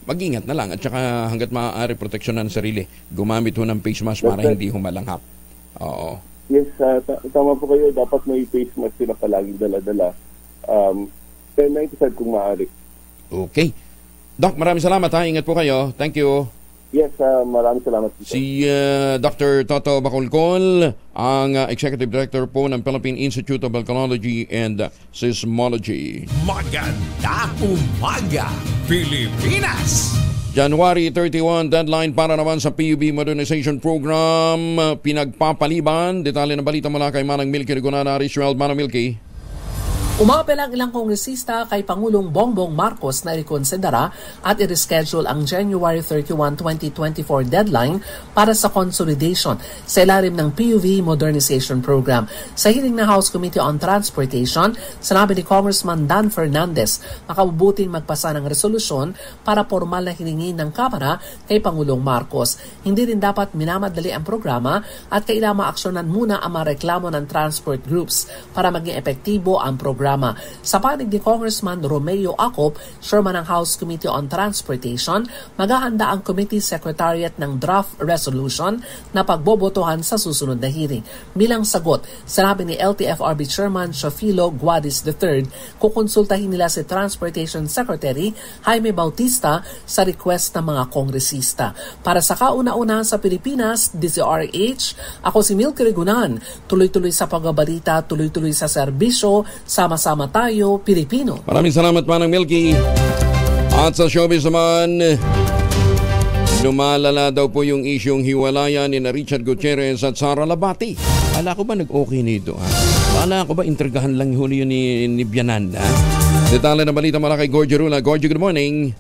mag-ingat na lang at saka hanggat maaari proteksyonan ang sarili. Gumamit ho ng face mask para hindi humalanghap. Oo. Yes, tama po kayo. Dapat may face mask sila palaging dala-dala. 1095 kung maaari. Okay. Doc, maraming salamat ha. Ingat po kayo. Thank you. Yes, maraming salamat. Si Dr. Toto Bacolcol, ang Executive Director po ng Philippine Institute of Volcanology and Seismology. Magandang umaga, Pilipinas! January 31, deadline para naman sa PUB Modernization Program. Pinagpapaliban. Detalye ng balita mula kay Manang Milky Regonada, Ritual. Manang Milky. Umapel ang ilang kongresista kay Pangulong Bongbong Marcos na ikonsidera at i-reschedule ang January 31, 2024 deadline para sa consolidation sa ilalim ng PUV Modernization Program. Sa hearing ng House Committee on Transportation, sinabi ni Congressman Dan Fernandez makabubuting magpasa ng resolusyon para formal na hiningin ng Kamara kay Pangulong Marcos. Hindi rin dapat minamadali ang programa at kailangan maaksyonan muna ang mga reklamo ng transport groups para maging epektibo ang programa. Sa panig ni Congressman Romeo Acop, chairman ng House Committee on Transportation, maghahanda ang Committee Secretariat ng draft resolution na pagbobotohan sa susunod na hearing. Bilang sagot, sinabi ni LTFRB Chairman Shofilo Guadis III, kukonsultahin nila si Transportation Secretary Jaime Bautista sa request ng mga kongresista. Para sa kauna-una sa Pilipinas, DZRH, ako si Milky Regunan. Tuloy-tuloy sa pagbabalita, tuloy-tuloy sa serbisyo, sama tayo, Pilipino. Maraming salamat, Manang Milky. At sa showbiz naman, lumalala daw po yung isyong hiwalayan ni Richard Gutierrez at Sara Labati. Akala ko ba nag-okay nito? Akala ko ba intrigahan lang huli yun ni Bianan? Detalye na balita mula kay Gorgie Rula. Gorgie, good morning.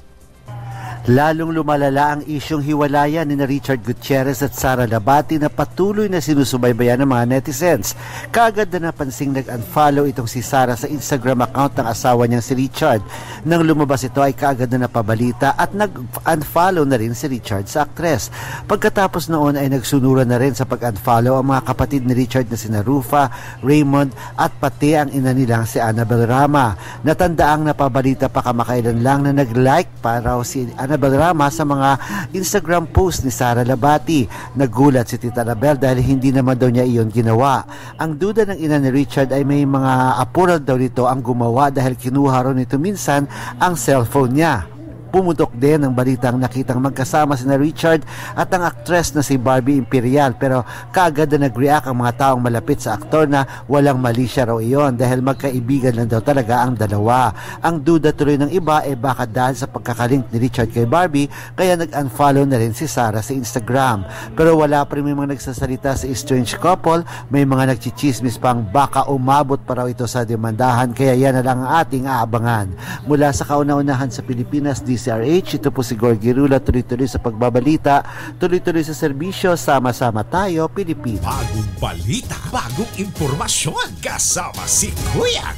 Lalong lumalala ang isyong hiwalayan ni Richard Gutierrez at Sara Labati na patuloy na sinusubaybayan ng mga netizens. Kaagad na napansing nag-unfollow itong si Sara sa Instagram account ng asawa niyang si Richard. Nang lumabas ito ay kaagad na napabalita at nag-unfollow na rin si Richard sa aktres. Pagkatapos noon ay nagsunuran na rin sa pag-unfollow ang mga kapatid ni Richard na sina Rufa, Raymond at pati ang ina nilang si Annabel Rama. Natandaang napabalita pa kamakailan lang na nag-like pa raw si Annabel Rama sa mga Instagram post ni Sara Labati. Nagulat si Tita Annabel dahil hindi naman daw niya iyon ginawa. Ang duda ng ina ni Richard ay may mga apural daw nito ang gumawa dahil kinuha ron nito minsan ang cellphone niya. Pumutok din ang balitang nakitang magkasama sina Richard at ang aktres na si Barbie Imperial, pero kaagad na nag-react ang mga taong malapit sa aktor na walang mali siya raw iyon dahil magkaibigan lang daw talaga ang dalawa. Ang duda tuloy ng iba ay baka dahil sa pagkakalink ni Richard kay Barbie kaya nag-unfollow na rin si Sara sa Instagram. Pero wala pa rin may mga nagsasalita sa estranged couple, may mga nagchichismis pang baka umabot pa raw ito sa demandahan, kaya yan na lang ang ating aabangan. Mula sa kauna-unahan sa Pilipinas, DZRH, ito po si Gorgie Rula, tuloy-tuloy sa pagbabalita, tuloy-tuloy sa serbisyo, sama-sama tayo, Pilipinas. Bagong balita, bagong impormasyon, kasama si Kuya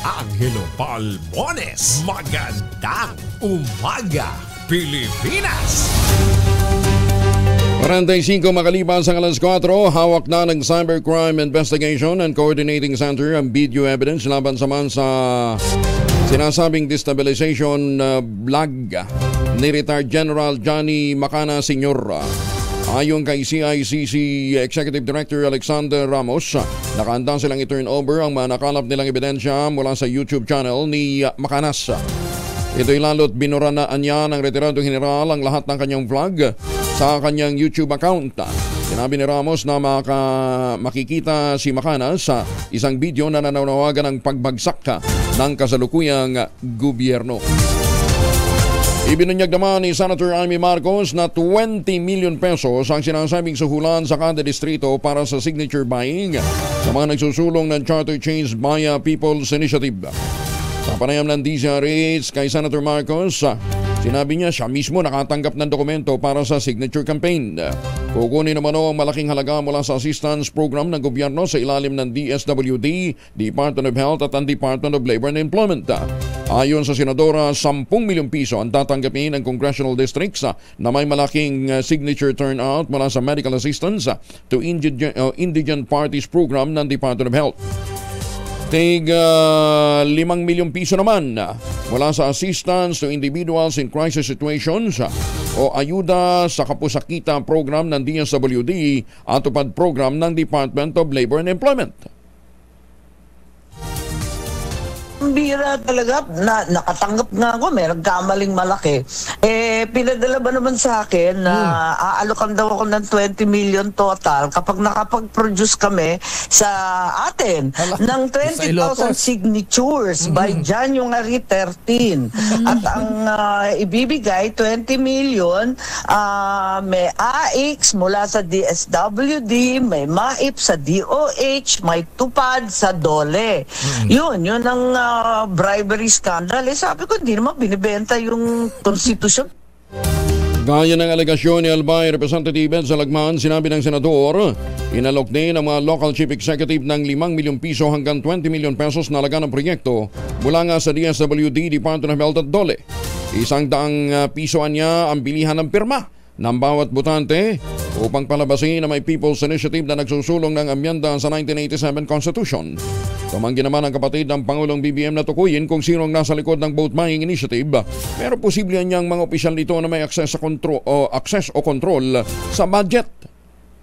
Angelo Palmones. Magandang umaga, Pilipinas! 45 makalipas ang alas 4, hawak na ng Cybercrime Investigation and Coordinating Center ang video evidence laban sa Sinasabing destabilization vlog ni retired General Johnny Macana Sr. Ayon kay CICC Executive Director Alexander Ramos, nakaanda silang i-turn over ang mga nakalap nilang ebidensya mula sa YouTube channel ni Macanas. Ito'y lalo't binuraan niya ng retiradong general ang lahat ng kanyang vlog sa kanyang YouTube account. Sinabi ni Ramos na makikita si Macanas sa isang video na nananawagan ng pagbagsak ng kasalukuyang gobyerno. Ibinunyag naman ni Senator Amy Marcos na 20 million pesos ang sinasabing suhulan sa kada distrito para sa signature buying sa mga nagsusulong ng charter change via People's Initiative. Sa panayam ng DZRH kay Senator Marcos, sinabi niya siya mismo nakatanggap ng dokumento para sa signature campaign. Kukunin naman ang malaking halaga mula sa assistance program ng gobyerno sa ilalim ng DSWD, Department of Health at ang Department of Labor and Employment. Ayon sa Senadora, 10 milyong piso ang tatanggapin ng congressional districts na may malaking signature turnout mula sa medical assistance to indigent parties program ng Department of Health. Tig 5 milyong piso naman mula sa assistance to individuals in crisis situations o ayuda sa kapusakita program ng DSWD at tupad program ng Department of Labor and Employment. Bira talaga, nakatanggap nga ako, may nagkamaling malaki. Pinadala ba naman sa akin na aalokan daw ako ng 20 million total kapag nakapag-produce kami sa atin ng 20,000 signatures by January 13. At ang ibibigay, 20 million, may AIX mula sa DSWD, may MAIP sa DOH, may tupad sa DOLE. Yun ang bribery scandal. Sabi ko, hindi naman binibenta yung konstitusyon. Gaya ng alegasyon ni Albay Representative Ed Salagman, sinabi ng senador, inalok din ang mga local chief executive ng 5 milyong piso hanggang 20 milyon pesos na halaga ng proyekto mula nga sa DSWD, Department of Health at DOLE. 100 piso niya ang bilihan ng pirma ng bawat botante upang palabasin na may People's Initiative na nagsusulong ng amyenda sa 1987 Constitution. Tumanggi naman ang kapatid ng Pangulong BBM na tukuyin kung sino ang nasa likod ng vote buying initiative, pero posible niyang mga opisyal nito na may access o control sa budget.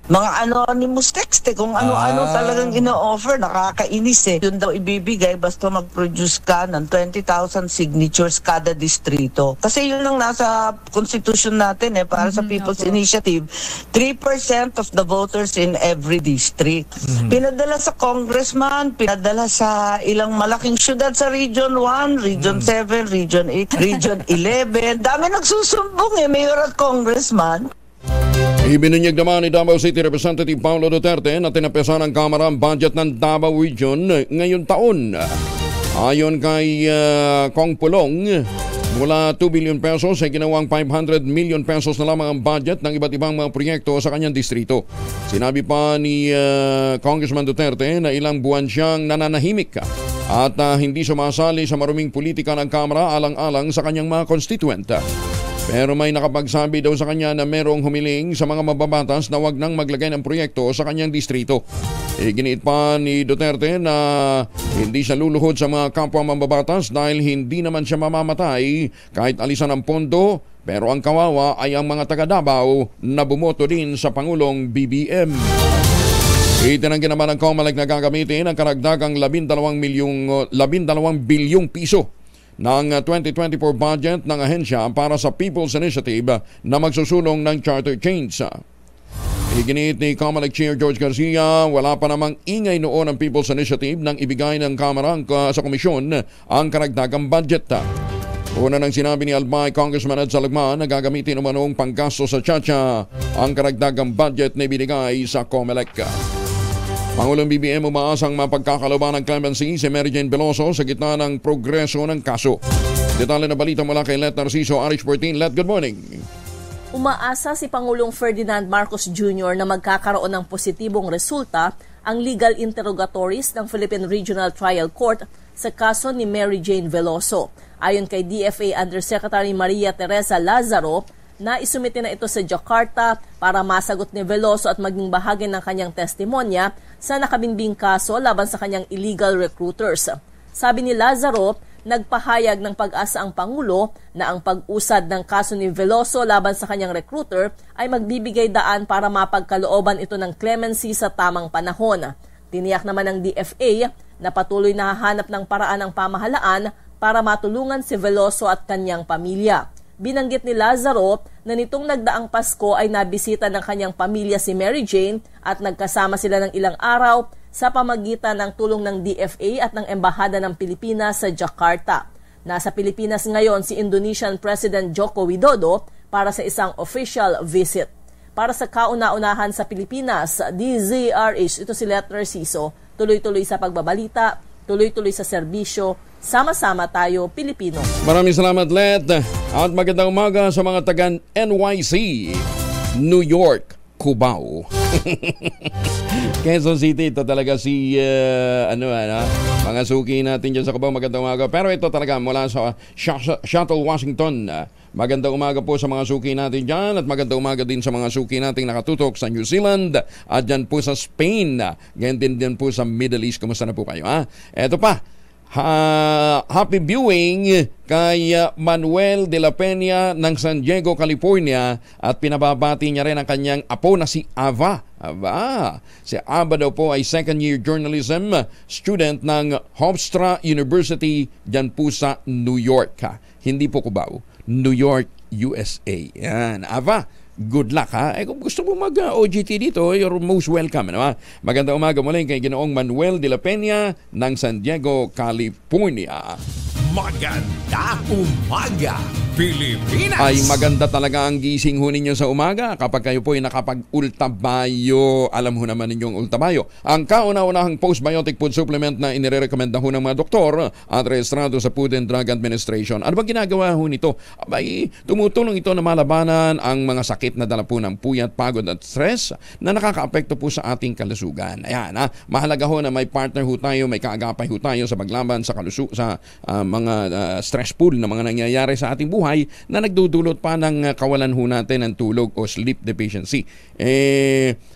Mga anonymous text kung ano-ano talagang ino-offer, nakakainis Yun daw ibibigay basta mag-produce ka ng 20,000 signatures kada distrito. Kasi yun ang nasa constitution natin para sa People's Initiative, 3% of the voters in every district. Pinadala sa congressman, pinadala sa ilang malaking syudad sa Region 1, Region 7, Region 8, Region 11. Dami nagsusumbong mayor at congressman. Ibinunyag naman ni Davao City Representative Paulo Duterte na tinapesan ng Kamara ang budget ng Davao Region ngayong taon. Ayon kay Kong Pulong, mula 2 billion pesos ay ginawang 500 million pesos na lamang ang budget ng iba't ibang mga proyekto sa kanyang distrito. Sinabi pa ni Congressman Duterte na ilang buwan siyang nananahimik at hindi sumasali sa maruming politika ng Kamara alang-alang sa kanyang mga constituent. Pero may nakapagsabi daw sa kanya na merong humiling sa mga mababatas na wag nang maglagay ng proyekto sa kanyang distrito. Iginiit pa ni Duterte na hindi siya luluhod sa mga kapwa mababatas dahil hindi naman siya mamamatay kahit alisan ang pondo, pero ang kawawa ay ang mga taga Davao na bumoto din sa Pangulong BBM. Itinanggi naman ng COMELEC na gagamitin ang karagdagang 12 bilyong piso ng 2024 budget ng ahensya para sa People's Initiative na magsusulong ng charter change. Iginit ni COMELEC Chair George Garcia, wala pa namang ingay noon ang People's Initiative nang ibigay ng Kamara sa komisyon ang karagdagang budget. Una nang sinabi ni Albay Congressman Ed Salagman na gagamitin umanong panggasto sa Chacha ang karagdagang budget na ibinigay sa COMELEC. Pangulong BBM umaasang mapagkakaloban ng clemency si Mary Jane Veloso sa gitna ng progreso ng kaso. Detalye na balita mula kay Let Narciso, RH14. Let, good morning. Umaasa si Pangulong Ferdinand Marcos Jr. na magkakaroon ng positibong resulta ang legal interrogatories ng Philippine Regional Trial Court sa kaso ni Mary Jane Veloso. Ayon kay DFA Undersecretary Maria Teresa Lazaro, na isumite na ito sa Jakarta para masagot ni Veloso at maging bahagi ng kanyang testimonya sa nakabinbing kaso laban sa kanyang illegal recruiters. Sabi ni Lazaro, nagpahayag ng pag-asa ang Pangulo na ang pag-usad ng kaso ni Veloso laban sa kanyang recruiter ay magbibigay daan para mapagkalooban ito ng clemency sa tamang panahon. Tiniyak naman ng DFA na patuloy na hahanap ng paraan ng pamahalaan para matulungan si Veloso at kanyang pamilya. Binanggit ni Lazaro na nitong nagdaang Pasko ay nabisita ng kanyang pamilya si Mary Jane at nagkasama sila ng ilang araw sa pamagitan ng tulong ng DFA at ng Embahada ng Pilipinas sa Jakarta. Nasa Pilipinas ngayon si Indonesian President Joko Widodo para sa isang official visit. Para sa kauna-unahan sa Pilipinas, DZRH, ito si Let Narciso, tuloy-tuloy sa pagbabalita, tuloy-tuloy sa serbisyo, sama-sama tayo Pilipino. Maraming salamat, Let. At magandang umaga sa mga taga NYC, New York, Cubao. Quezon City, ito talaga si mga suki natin dyan sa Cubao. Magandang umaga. Pero ito talaga mula sa Shuttle Washington. Magandang umaga po sa mga suki natin dyan at magandang umaga din sa mga suki natin nakatutok sa New Zealand at dyan po sa Spain. Ganyan din po sa Middle East. Kumusta na po kayo? Ito pa. Happy viewing kay Manuel de la Peña ng San Diego, California at pinababati niya rin ang kanyang apo na si Ava. Si Ava daw po ay second year journalism student ng Hofstra University dyan po sa New York. Hindi po Cubao, New York, USA. Yan, Ava. Good luck kung gusto mo mag-OGT dito, you're most welcome. Magandang umaga muli kay Ginoong Manuel de la Peña ng San Diego, California. Magandang umaga, Pilipinas! Ay maganda talaga ang gising ho ninyo sa umaga kapag kayo po ay nakapag-ultabayo. Alam ho naman ninyong ultabayo. Ang kauna-unahang postbiotic food supplement na inirekomenda ho ng mga doktor at rehistrado sa Food and Drug Administration. Ano bang ginagawa ho nito? Abay, tumutulong ito na malabanan ang mga sakit na dala po ng puyat, pagod at stress na nakakaapekto po sa ating kalusugan. Ayan, mahalaga ho na may partner ho tayo, may kaagapay ho tayo sa paglaban sa mga stressful na mga nangyayari sa ating buhay na nagdudulot pa ng kawalan ho natin ng tulog o sleep deficiency.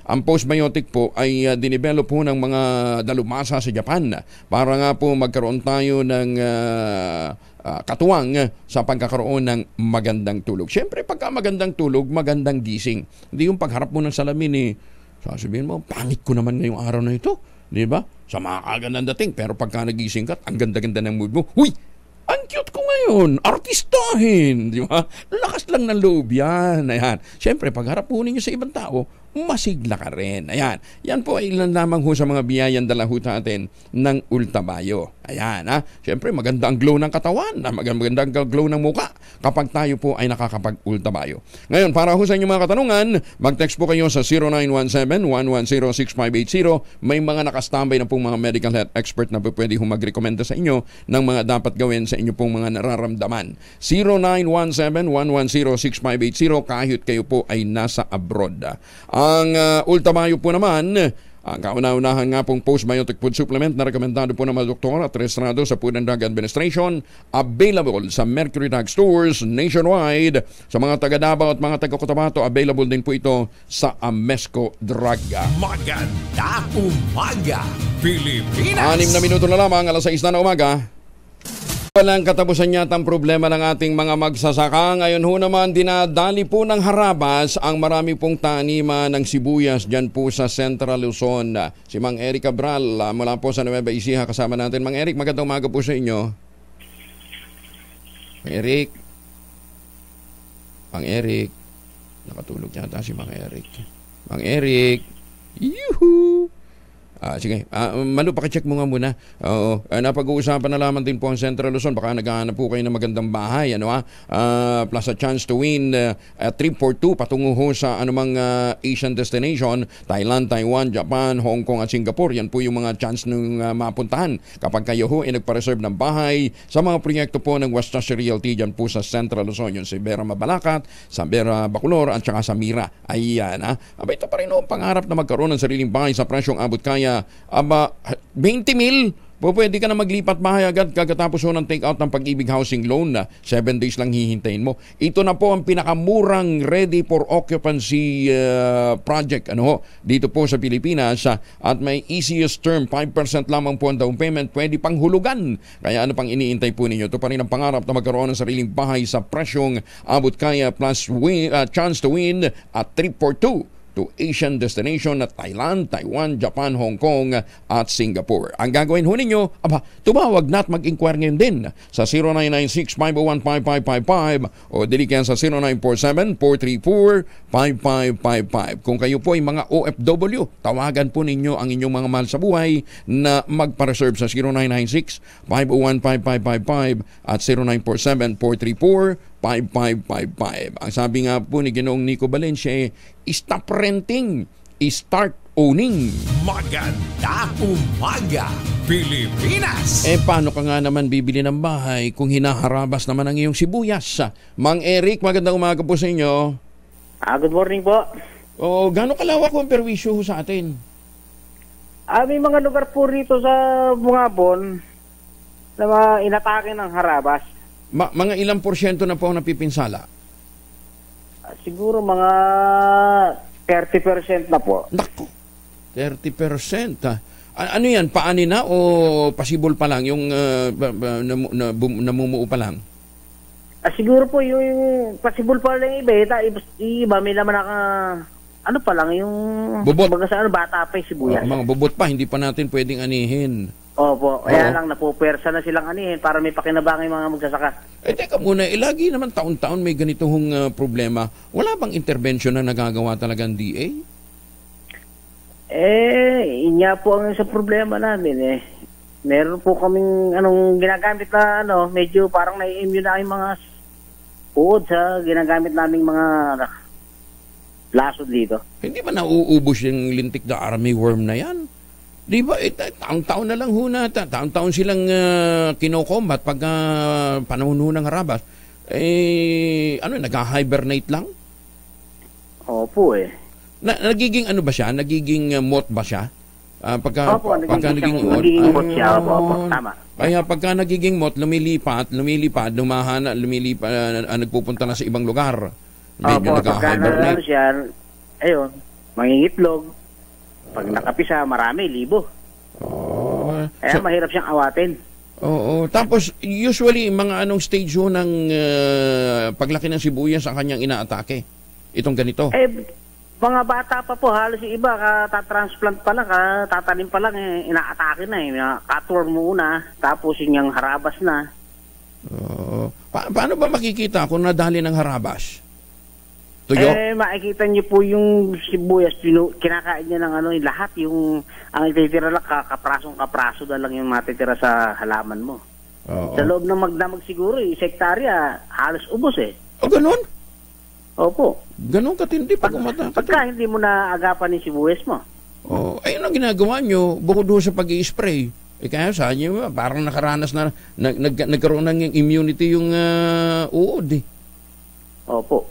Ang postbiotic po ay dinevelop po ng mga dalubhasa sa Japan para nga po magkaroon tayo ng katuwang sa pagkakaroon ng magandang tulog. Siyempre, pagka magandang tulog, magandang gising. Hindi yung pagharap mo ng salamin sasabihin mo, pangit ko naman ngayong araw na ito. Di ba? Sa mga kagandang dating. Pero pagka nagising ka, ang ganda-ganda ng mood mo. Huy! Ang cute ko ngayon. Artistahin. Di ba? Lakas lang ng loob yan. Ayan. Siyempre, pagharap po ninyo sa ibang tao, masigla ka rin. Ayan. Yan po ay ilan lamang ho sa mga biyayan dala ho natin ng Ultabayo. Ayan. Siyempre, maganda ang glow ng katawan. Maganda ang glow ng muka kapag tayo po ay nakakapag-Ultabayo. Ngayon, para ho sa inyong mga katanungan, mag-text po kayo sa 0917-110-6580. May mga nakastambay na pong mga medical health expert na po pwede ho mag-recommenda sa inyo ng mga dapat gawin sa inyo pong mga nararamdaman. 0917-110-6580 kahit kayo po ay nasa abroad. Ang Ultabayo po naman, ang kauna-unahan nga pong postbiotic food supplement na rekomendado po ng mga doktor at rehistrado sa Food and Drug Administration, available sa Mercury Drug Stores nationwide. Sa mga taga Davao at mga taga Cotabato, available din po ito sa Amesco Drug. Magandang umaga, Pilipinas! 6 na minuto na lamang, alas 6 na umaga. Walang katapusan yata ang problema ng ating mga magsasaka. Ngayon ho naman, dinadali po ng harabas ang marami pong taniman ng sibuyas dyan po sa Central Luzon. Si Mang Eric Cabral mula po sa Nueva Ecija kasama natin. Mang Eric, magandang umaga po sa inyo. Mang Eric. Mang Eric. Nakatulog yata si Mang Eric. Mang Eric. Yuhu! Sige, Manu, pakicheck mo nga muna. Oo, napag-uusapan na lamang din po ang Central Luzon. Baka naghahanap po kayo ng magandang bahay. Plus a chance to win a trip for two patungo ho sa anumang Asian destination. Thailand, Taiwan, Japan, Hong Kong at Singapore. Yan po yung mga chance nung mapuntahan. Kapag kayo ho ay nagpa-reserve ng bahay sa mga proyekto po ng West Coast Realty dyan po sa Central Luzon. Yung sa Vera Mabalacat, sa Vera Bacolor at saka sa Mira. Ayan, Aba, ito pa rin ho ang pangarap na magkaroon ng sariling bahay sa presyong abot kaya 20 mil pwede ka na maglipat bahay agad kagatapos ng take-out ng Pag-ibig Housing Loan na 7 days lang hihintayin mo. Ito na po ang pinakamurang ready for occupancy project dito po sa Pilipinas at may easiest term, 5% lamang po ang down payment, pwede pang hulugan. Kaya ano pang iniintay po ninyo? Ito pa rin ang pangarap na magkaroon ng sariling bahay sa presyong abot kaya plus chance to win at 342 to Asian destination na Thailand, Taiwan, Japan, Hong Kong at Singapore. Ang gagawin ho ninyo, tumawag na at mag-inquire ngayon din sa 0996-501-5555 o dilikan sa 0947-434-5555. Kung kayo po ay mga OFW, tawagan po ninyo ang inyong mga mahal sa buhay na magpa-reserve sa 0996-501-5555 at 0947-434-5555. Ang sabi nga po ni Ginoong Nico Valencia, stop renting, start owning. Maganda umaga, Pilipinas! Paano ka nga naman bibili ng bahay kung hinaharabas naman ang iyong sibuyas? Mang Eric, magandang umaga po sa inyo. Good morning po. Gano'ng kalawak ang perwisyo sa atin? May mga lugar po rito sa Bungabon na inatake ng harabas. Mga ilang porsyento na po ang napipinsala? Siguro mga 30% na po. Naku, 30%. Ano yan? Paani na o pasibol pa lang? Yung namumuo pa lang? Siguro po yung pasibol pa lang iba may laman pa lang yung bubot. Bata pa yung sibuyas. Mga bubot pa, hindi pa natin pwedeng anihin. Opo, kaya lang napupersa na silang anihin para may pakinabang yung mga magsasaka. Teka muna, lagi naman taon-taon may ganitong problema. Wala bang intervention na nagagawa talagang DA? Inya po ang sa problema namin Meron po kaming ginagamit na medyo parang nai-immune na yung mga uod sa ginagamit naming mga lasod dito. Hindi ba nauubos yung lintik na armyworm na yan? Di ba, taon-taon na lang taon-taon silang kinokombat pag panahon ng harabas. Nag-hibernate lang? Opo Nagiging ano ba siya? Nagiging moth ba siya? Pagka nagiging moth siya. Opo, tama. Kaya pagka nagiging moth, lumilipat, nagpupunta na sa ibang lugar. Opo, pagka nag-hibernate siya, mangingitlog. Pag nakapisa, marami, libo. Kaya mahirap siyang awatin. Tapos, usually, mga anong stage ng paglaki ng sibuyas ang kanyang inaatake? Itong ganito? Mga bata pa po, halos yung iba, katatransplant pa lang, tatanim pa lang, inaatake na Cutworm muna, tapos yung harabas na. Paano ba makikita kung nadali ng harabas? Tuyo? Makikita niyo po yung sibuyas, kinakain niya ng lahat, ang ititira lang, kaprasong-kapraso na lang yung matitira sa halaman mo. Sa loob ng magdamag siguro, hektarya, halos ubos Ganun? Opo. Ganun katindi pag umatake. Pagka hindi mo na agapan yung sibuyas mo. Ayun ang ginagawa nyo, bukod doon sa pag-i-spray. Kaya sa inyo, parang nakaranas na, nagkaroon ng immunity yung uod Opo.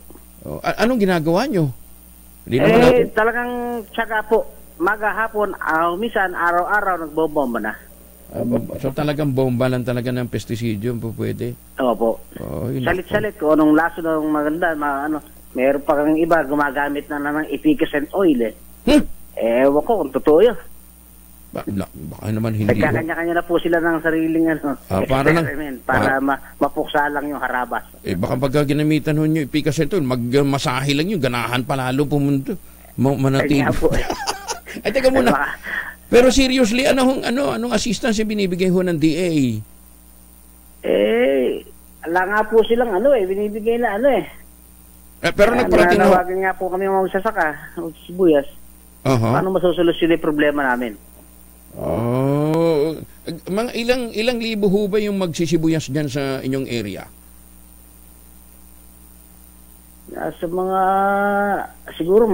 Anong ginagawa nyo? Talagang tsaga po. Maghapon, minsan araw-araw nagbobomba na. So talagang bomba lang talaga ng pesticide po pwede? Opo. Salit-salit ko anong laso ng maganda. Meron pa kang iba gumagamit na ng efficacent oil Ewan ko kung totoo yun. Baka naman hindi. Nagkakanya-kanya na po sila ng sariling para mapuksa lang yung harabas. Baka pagka ginamitan ho nyo, efficacent oil, magmasahe lang yun, ganahan palalo pumunto. Manatili. Teka muna. Pero seriously, anong assistance yung binibigay ho ng DA? Ala nga po silang binibigay na pero nagparating ho. Nanawagan nga po kami magsasaka, sibuyas. Paano masusolusyon yung problema namin? Mga ilang libo ho ba yung magsisibuyas dyan sa inyong area? Sa siguro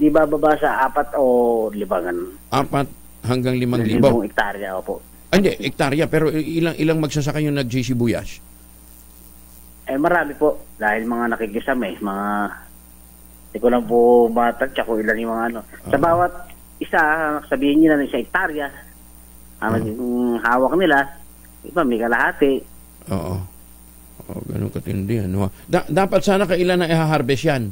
di bababa sa 4 o 5. 4 hanggang 5,000? 5 hektarya, opo. Hindi, hektarya, pero ilang magsasaka yung nagsisibuyas? Marami po, dahil mga nakikisama hindi ko lang po matagtya kung ilan yung mga Sa bawat isa, sabihin nyo na sa hektarya, Ang naging hawak nila, iba may kalahati. Oo. Ganun katindi. Ano? Dapat sana kailan na i-harvest yan?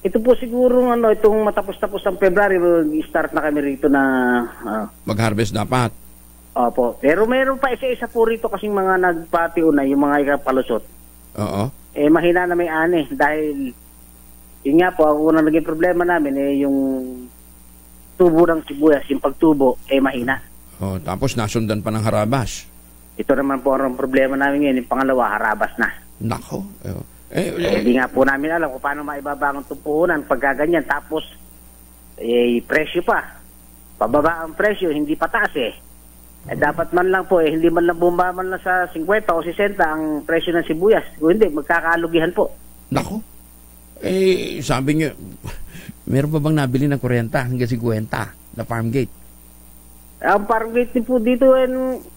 Ito po siguro itong matapos-tapos ng February, start na kami rito na mag-harvest dapat. Opo. Pero meron pa isa-isa po rito kasing mga nagpatio na yung mga ikapalusot. Oo. Mahina na may ani dahil yun nga po, ang unang naging problema namin yung tubo ng sibuyas, yung pagtubo, mahina. Tapos nasundan pa ng harabas. Ito naman po ang problema namin ngayon, yung pangalawa, harabas na. Nako. Hindi nga po namin alam kung paano maibabangon itong puhunan pagkaganyan. Tapos, presyo pa. Pababa ang presyo, hindi pataas dapat man lang po, hindi man lang bumaba man lang sa 50 o 60 ang presyo ng sibuyas. Kung hindi, magkakalugihan po. Nako. Sabi niyo, meron pa bang nabili ng 40 hanggang 50 na farm gate? Ang farm gate po dito 30,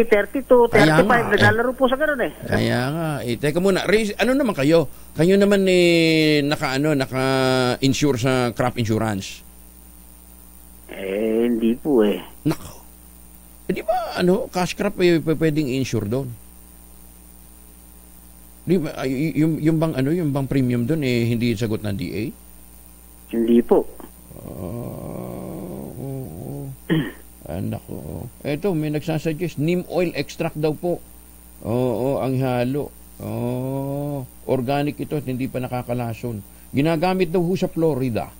32, 35, naglalaro po sa ganun Kaya nga, teka muna, ano naman kayo? Kayo naman naka-insure sa crop insurance? Hindi po Nako. Di ba, cash crop pwedeng insure doon? Di ba, yung bang premium doon hindi sagot ng DA? Hindi po. Nako. Eto, may nagsasuggest, neem oil extract daw po. Oo, ang halo. Organic ito at hindi pa nakakalason. Ginagamit daw sa Florida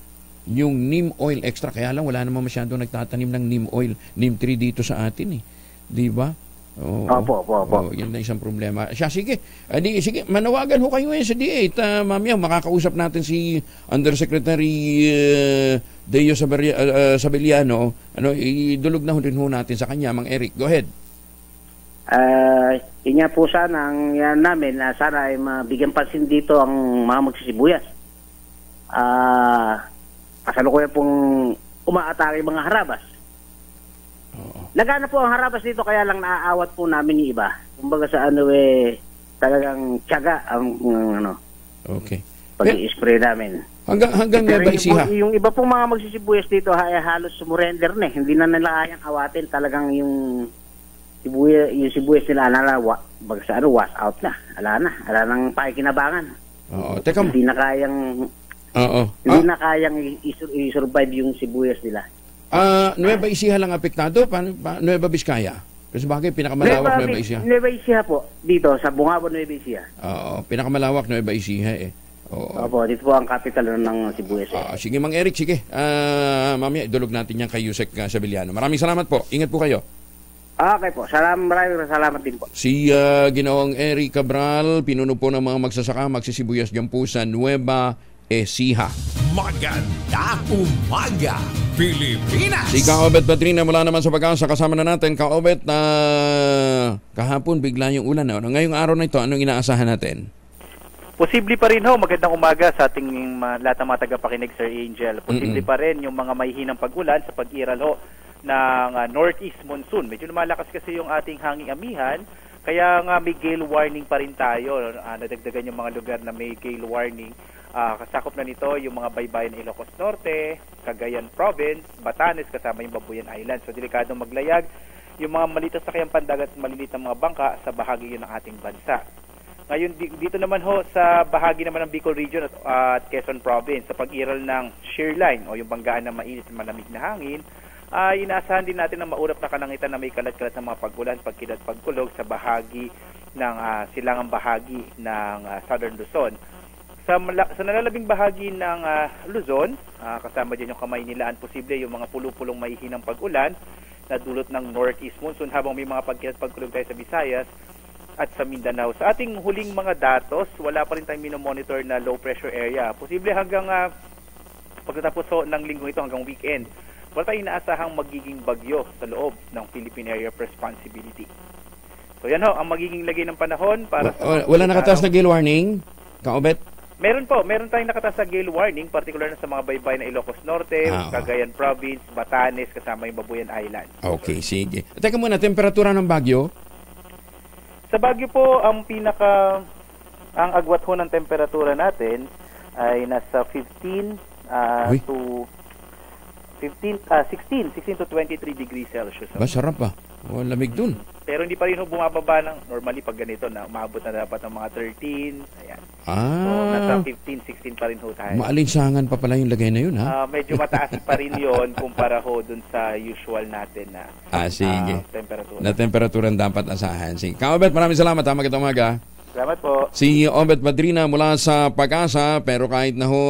yung neem oil extract. Kaya lang, wala naman masyadong nagtatanim ng neem oil, neem tree dito sa atin Di ba? Opo. Yan na isang problema. Sige. Sige, manawagan ho kayo sa DA. Mamaya, makakausap natin si Undersecretary Deo Sabeliano. Idulog na rin ho natin sa kanya, Mang Eric. Go ahead. Yun nga po sana ang yan namin na sana ay mabigyan pansin dito ang mga magsisibuyas. Kasalukuyan pong umaatake mga harabas. Lagana po ang harabas dito, kaya lang naaawat po namin yung iba. Kumbaga sa talagang tiyaga ang Okay. pag-i-spray namin. Hanggang Nueva Ecija. Yung iba pong mga magsisibuyas dito ay halos sumurrender na Hindi na nila kayang awatin. Talagang yung sibuyas nila wash out na. Ala nang pakikinabangan. Teka mo. Hindi na kayang i-survive yung sibuyas nila. Nueva Ecija lang apektado? Nueva Vizcaya? Kasi bakit pinakamalawak Nueva Ecija? Nueva Ecija po. Dito, sa Bungabon, Nueva Ecija. Pinakamalawak Nueva Ecija Opo, dito po ang capital ng sibuyas. Sige, Mang Eric, sige. Mamaya, idulog natin yan kay Yusek Sabeliano. Maraming salamat po. Ingat po kayo. Okay po. Maraming salamat din po. Si Ginoong Eric Cabral, pinuno po ng mga magsasaka, magsisibuyas dyan po sa Nueva Ecija. Magandang umaga, Pilipinas! Si Kaobet Badrina mula naman sa Pag-asa. Kasama na natin, Kaobet, na kahapon bigla yung ulan. Ngayong araw na ito, anong inaasahan natin? Posible pa rin magandang umaga sa ating lahat ng mga tagapakinig, Sir Angel. Posible pa rin yung mga mahihinang pag-ulan sa pag-iral ng northeast monsoon. Medyo lumalakas kasi yung ating hanging amihan, kaya nga may gale warning pa rin tayo. Nadagdagan yung mga lugar na may gale warning. Kasakop na nito yung mga baybayin ng Ilocos Norte, Cagayan Province, Batanes, kasama yung Babuyan Island. So delikadong maglayag yung mga maliit sa kayang pandagat at malilit na mga bangka sa bahagi yun ng ating bansa. Ngayon dito naman sa bahagi naman ng Bicol Region at Quezon Province, sa pag-iral ng shear line o yung banggaan ng mainit at malamig na hangin, inaasahan din natin ang maurap na kalangitan na may kalat-kalat ng mga pag-ulan, pagkilat, pagkulog sa bahagi ng silangang bahagi ng Southern Luzon. Sa nalalabing bahagi ng Luzon, kasama dyan yung Kamaynilaan, posible yung mga pulupulong mahihinang pag-ulan na dulot ng northeast monsoon, habang may mga pagkilat pagkulog tayo sa Visayas at sa Mindanao. Sa ating huling mga datos, wala pa rin tayong minomonitor na low pressure area. Posible hanggang pagkatapos ng linggong ito, hanggang weekend, wala tayong inaasahang magiging bagyo sa loob ng Philippine Area of Responsibility. So yan ang magiging lagay ng panahon para wala nakataas na gale warning, Kaobet? Meron tayong nakataas na gale warning, particular na sa mga baybay ng Ilocos Norte, Cagayan Province, Batanes, kasama yung Babuyan Island. Okay, sige. Teka muna, temperatura ng Baguio? Sa Baguio po, ang agwat ho ng temperatura natin ay nasa 15 to 16 to 23 degrees Celsius. Masarap pa. Oh, lamig dun. Pero hindi pa rin bumababa ng normally pag ganito na umabot na dapat ng mga 13. Ayan. So, nasa 15, 16 pa rin ho tayo. Maalinsangan pa pala yung lagay na yun, ha? Medyo mataas pa rin yun kumpara ho dun sa usual natin na sige. temperatura. Na temperaturan dapat asahan. Sige. Kaobet, maraming salamat. Magandang umaga. Salamat po. Si Obet Madrina mula sa Pag-asa, pero kahit na ho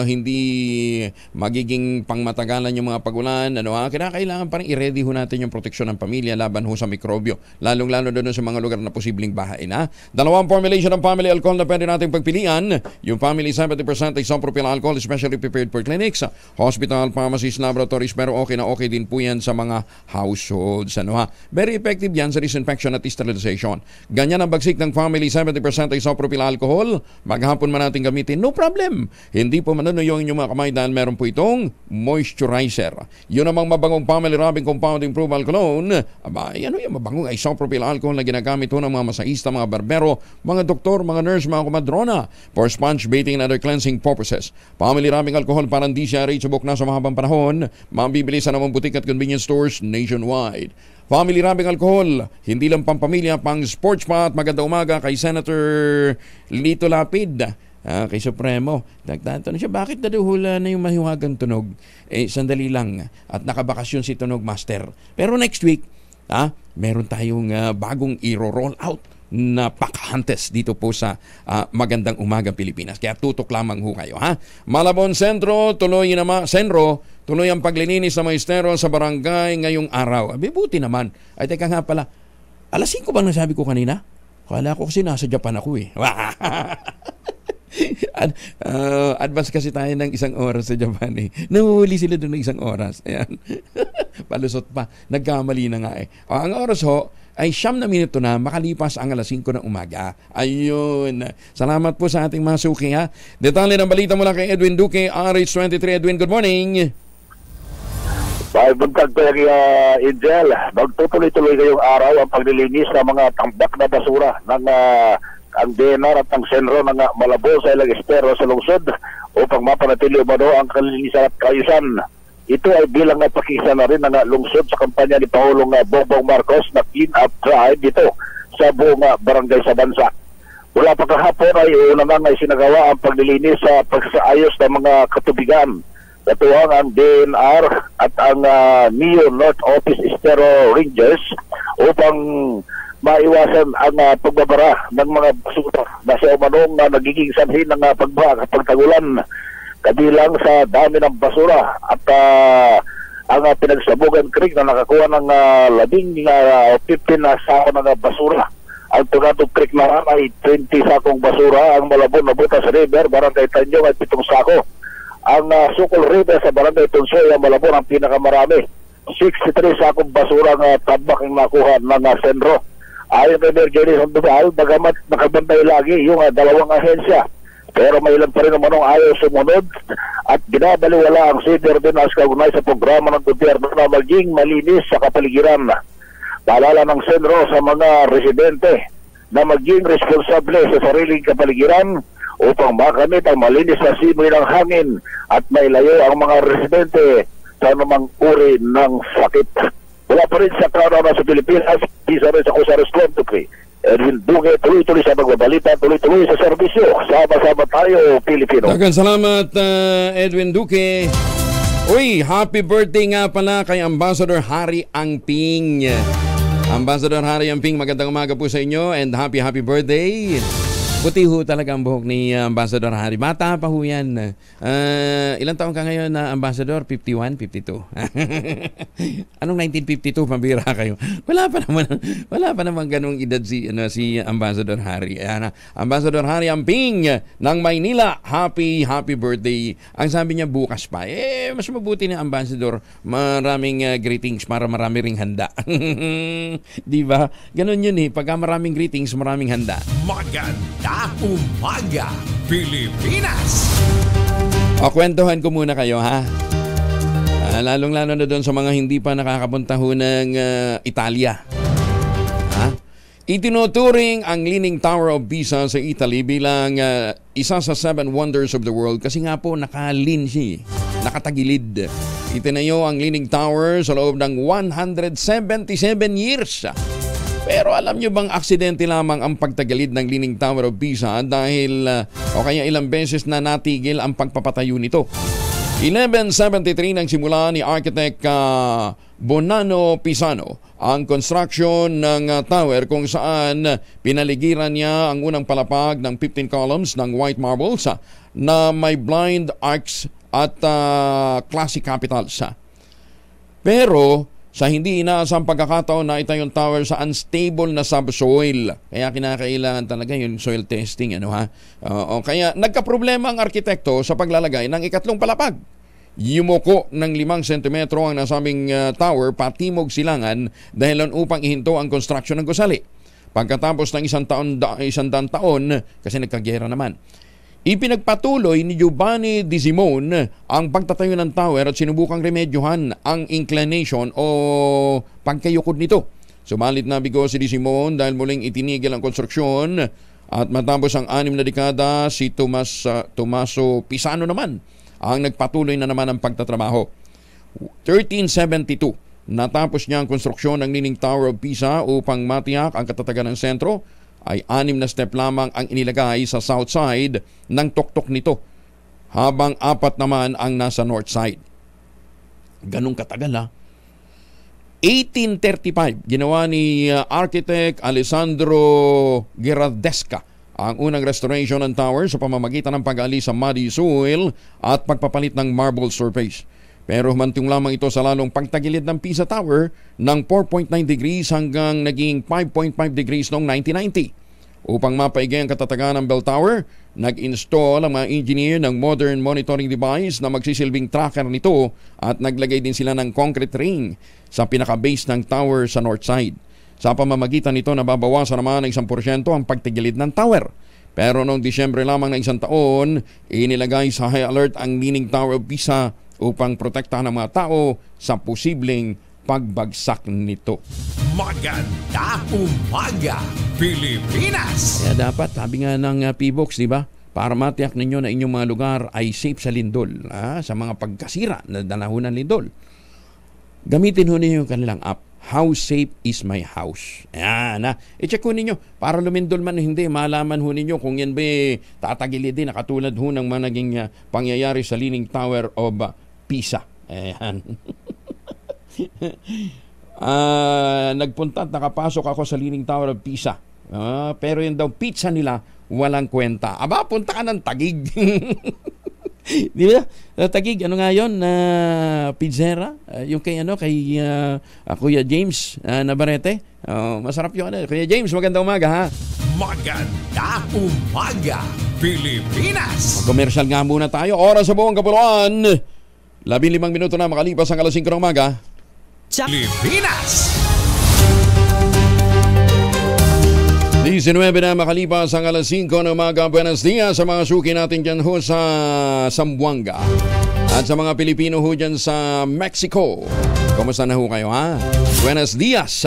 hindi magiging pangmatagalan yung mga pagulan, kailangan pa rin i-ready ho natin yung proteksyon ng pamilya laban ho sa mikrobyo, lalong-lalo doon sa mga lugar na posibleng bahain. Dalawang formulation ng family alcohol na pwede natin pagpilian. Yung family 70% isopropyl alcohol, especially prepared for clinics, hospital, pharmacies, laboratories, pero okay na okay din po yan sa mga households. Very effective yan sa disinfection at sterilization. Ganyan ang bagsik ng family 70% isopropyl alcohol, maghapon man natin gamitin, no problem. Hindi po manunuyong inyong mga kamay dahil meron po itong moisturizer. Yun namang mabangong family rubbing compounding proval cologne. Yung mabangong isopropyl alcohol na ginagamit ho ng mga masaista, mga barbero, mga doktor, mga nurse, mga kumadrona for sponge bathing and other cleansing purposes. Family rubbing alcohol parang di siya subok na sa mahabang panahon. Mabibili sa namang butik at convenience stores nationwide. Family rubbing alcohol, hindi lang pampamilya, pang sports pa. At magandang umaga kay Senator Lito Lapid, kay Supremo. Nagtatanong siya, bakit naduhula na yung mahiwagang tunog? Sandali lang. At nakabakasyon si Tunog Master. Pero next week, meron tayong bagong i-roll out na Pakahantes dito po sa Magandang Umaga Pilipinas. Kaya tutok lamang ho kayo. Malabon Centro, tuloy ang paglilinis ng maestero sa barangay ngayong araw. Buti naman. Ay, teka nga pala, alas 5 bang nasabi ko kanina? Kala ko kasi nasa Japan ako Advance kasi tayo ng 1 oras sa Japan Nahuhuli sila doon ng 1 oras. Ayan. Palusot pa. Nagkamali na nga Ang oras ho ay 9 na minuto na makalipas ang alas 5 ng umaga. Ayun. Salamat po sa ating mga suki Detalye ng balita mula kay Edwin Duque, RH23. Edwin, good morning. Buntag Peria, Angel, magtutuloy-tuloy ngayong araw ang paglilinis ng mga tambak na basura ng ang DNR at ang senro ng Malabo sa ilang estero sa lungsod upang mapanatili ang kalinisan at kaayusan. Ito ay bilang napakisa na rin ng lungsod sa kampanya ni Pangulong Bongbong Marcos na clean up drive dito sa buong barangay sa bansa. Mula pa kahapon ay unang ay sinagawa ang paglilinis sa pagsaayos ng mga katubigan. Katuwang ang DNR at ang NEO North Office Estero Rangers upang maiwasan ang pagbabara ng mga basura na sa umanong nagiging sanhi ng pagbaha kapag tagulan. Kabilang sa dami ng basura at ang Pinagsabugan Creek na nakakuha ng 15 na sako ng basura. Ang Tugatog Creek naman ay 20 sakong basura. Ang Malabon na Butas River, Barangay Tanyong ay 7 sako. Ang Sukol River sa Barangay Tunsoy, ang Malabon ang pinakamarami. 63 sakong basura ng tabak ang nakuha ng senro. Ayon kay Mayor Jenny Sandoval, bagamat nakabantay lagi yung dalawang ahensya. Pero may ilan pa rin naman ang ayaw sumunod at binabaliwala ang City Ordinance kaugnay sa programa ng gobyerno na maging malinis sa kapaligiran. Paalala ng senro sa mga residente na maging responsable sa sariling kapaligiran upang makamit ang malinis na simoy ng hangin at mailayo ang mga residente sa anumang uri ng sakit. Wala pa rin sa Crown sa Pilipinas, isa rin sa Kusares Quantuki. Edwin Duque, tuloy-tuloy sa pagbabalita, tuloy-tuloy sa serbisyo. Sama-sama tayo, Pilipino. Dagan salamat, Edwin Duque. Uy, happy birthday nga pala kay Ambassador Harry Angping. Ambassador Harry Angping, magandang umaga po sa inyo and happy birthday. Puti ho talaga ang buhok ni Ambassador Harry. Bata pa ho yan. Ilang taon ka ngayon na Ambassador? 51, 52? Anong 1952? Pambira kayo. Wala pa naman ganung edad si Ambassador Harry. Ambassador Harry Angping ng Maynila. Happy birthday. Ang sabi niya bukas pa. Mas mabuti na Ambassador. Maraming greetings para marami ring handa. Di ba? Ganon yun Pagka maraming greetings, maraming handa. Maganda Umaga Pilipinas. Kwentuhan ko muna kayo lalong-lalo na doon sa mga hindi pa nakakapunta ho ng Italia. Itinuturing ang Leaning Tower of Pisa sa Italy bilang isa sa 7 wonders of the world kasi nga po nakalin siya, nakatagilid. Itinayo ang Leaning Tower sa loob ng 177 years. Pero alam nyo bang aksidente lamang ang pagtagilid ng Leaning Tower of Pisa dahil o kaya ilang beses na natigil ang pagpapatayo nito. 1173 nang simula ni architect Bonanno Pisano ang construction ng tower kung saan pinaligiran niya ang unang palapag ng 15 columns ng white marbles na may blind arcs at classic capitals. Pero sa hindi inaasang pagkakataon na itayong tower sa unstable na subsoil. Kaya kinakailangan talaga yung soil testing. Kaya nagkaproblema ang arkitekto sa paglalagay ng ikatlong palapag. Yumuko ng 5 cm ang nasabing tower patimog silangan dahilan upang ihinto ang construction ng gusali. Pagkatapos ng 100 taon, kasi nagkagyera naman, ipinagpatuloy ni Giovanni Di Simone ang pagtatayo ng tower at sinubukang remedyohan ang inclination o pagkayukod nito. Sumalit na bigo si Di Simone dahil muling itinigil ang konstruksyon at matapos ang 6 na dekada si Tommaso Pisano naman ang nagpatuloy na naman ang pagtatrabaho. 1372, natapos niya ang konstruksyon ng Leaning Tower of Pisa upang matiyak ang katatagan ng sentro. Ay 6 na step lamang ang inilagay sa south side ng tuktok nito, habang 4 naman ang nasa north side. Ganong katagal 1835, ginawa ni architect Alessandro Girardesca ang unang restoration ng tower sa pamamagitan ng pag-alis sa muddy soil at pagpapalit ng marble surface. Pero humantong lamang ito sa lalong pagtagilid ng Pisa Tower ng 4.9 degrees hanggang naging 5.5 degrees noong 1990. Upang mapaigay ang katatagan ng bell tower, nag-install ang mga engineer ng modern monitoring device na magsisilbing tracker nito at naglagay din sila ng concrete ring sa pinaka-base ng tower sa north side. Sa pamamagitan nito, nababawasan naman ng 1% ang pagtigilid ng tower. Pero noong Disyembre lamang ng 1 taon, inilagay sa high alert ang Leaning Tower of Pisa upang protektahan ang mga tao sa posibleng pagbagsak nito. Maganda umaga, Pilipinas! Kaya dapat, sabi nga ng PBOX, di ba? Para matiyak ninyo na inyong mga lugar ay safe sa lindol, sa mga pagkasira na danahunan lindol. Gamitin ho ninyo yung kanilang app. How safe is my house? Ayan, i-check ho ninyo. Para lumindol man hindi, malaman ho ninyo kung yan ba tatagilid din, katulad ho ng mga naging pangyayari sa Leaning Tower of Pisa. Ayan. Nagpunta at nakapasok ako sa Leaning Tower of Pisa. Pero yun daw, pizza nila, walang kwenta. Aba, punta ka ng Taguig. Di ba? Taguig, ano nga yun? Pizzera? Yung kay Kuya James Navarrete. Masarap yun. Kuya James, magandang umaga ha. Maganda umaga, Pilipinas! Commercial nga muna tayo. Oras sa buong kapuluan. 15 minuto na makalipas ang 5:00 ng umaga. Pilipinas! 19 na makalipas ang 5:00 ng umaga. Buenos dias sa mga suki natin dyan ho sa Zamboanga at sa mga Pilipino ho dyan sa Mexico. Kumusta na ho kayo ha? Buenos dias!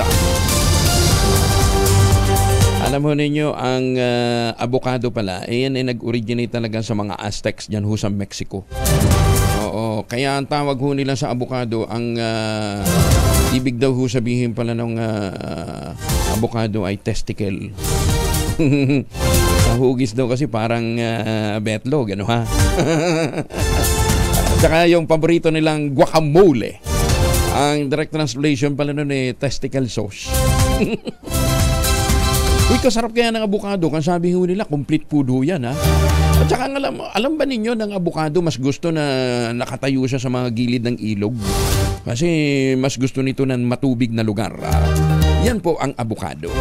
Alam ho ninyo, ang avocado pala, yan ay nag-originate talaga sa mga Aztecs dyan ho sa Mexico. Oo, kaya ang tawag ho nila sa avocado, ang ibig daw ho sabihin pala ng avocado ay testicle. Sa hugis daw kasi parang betlog, ano ha? Saka yung paborito nilang guacamole. Ang direct translation pala nun testicle sauce. Uy, kasarap kaya ng avocado. Kung sabi ho nila, complete food ho yan, ha? At saka alam ba ninyo ng avocado mas gusto na nakatayo siya sa mga gilid ng ilog? Kasi mas gusto nito ng matubig na lugar. Yan po ang avocado.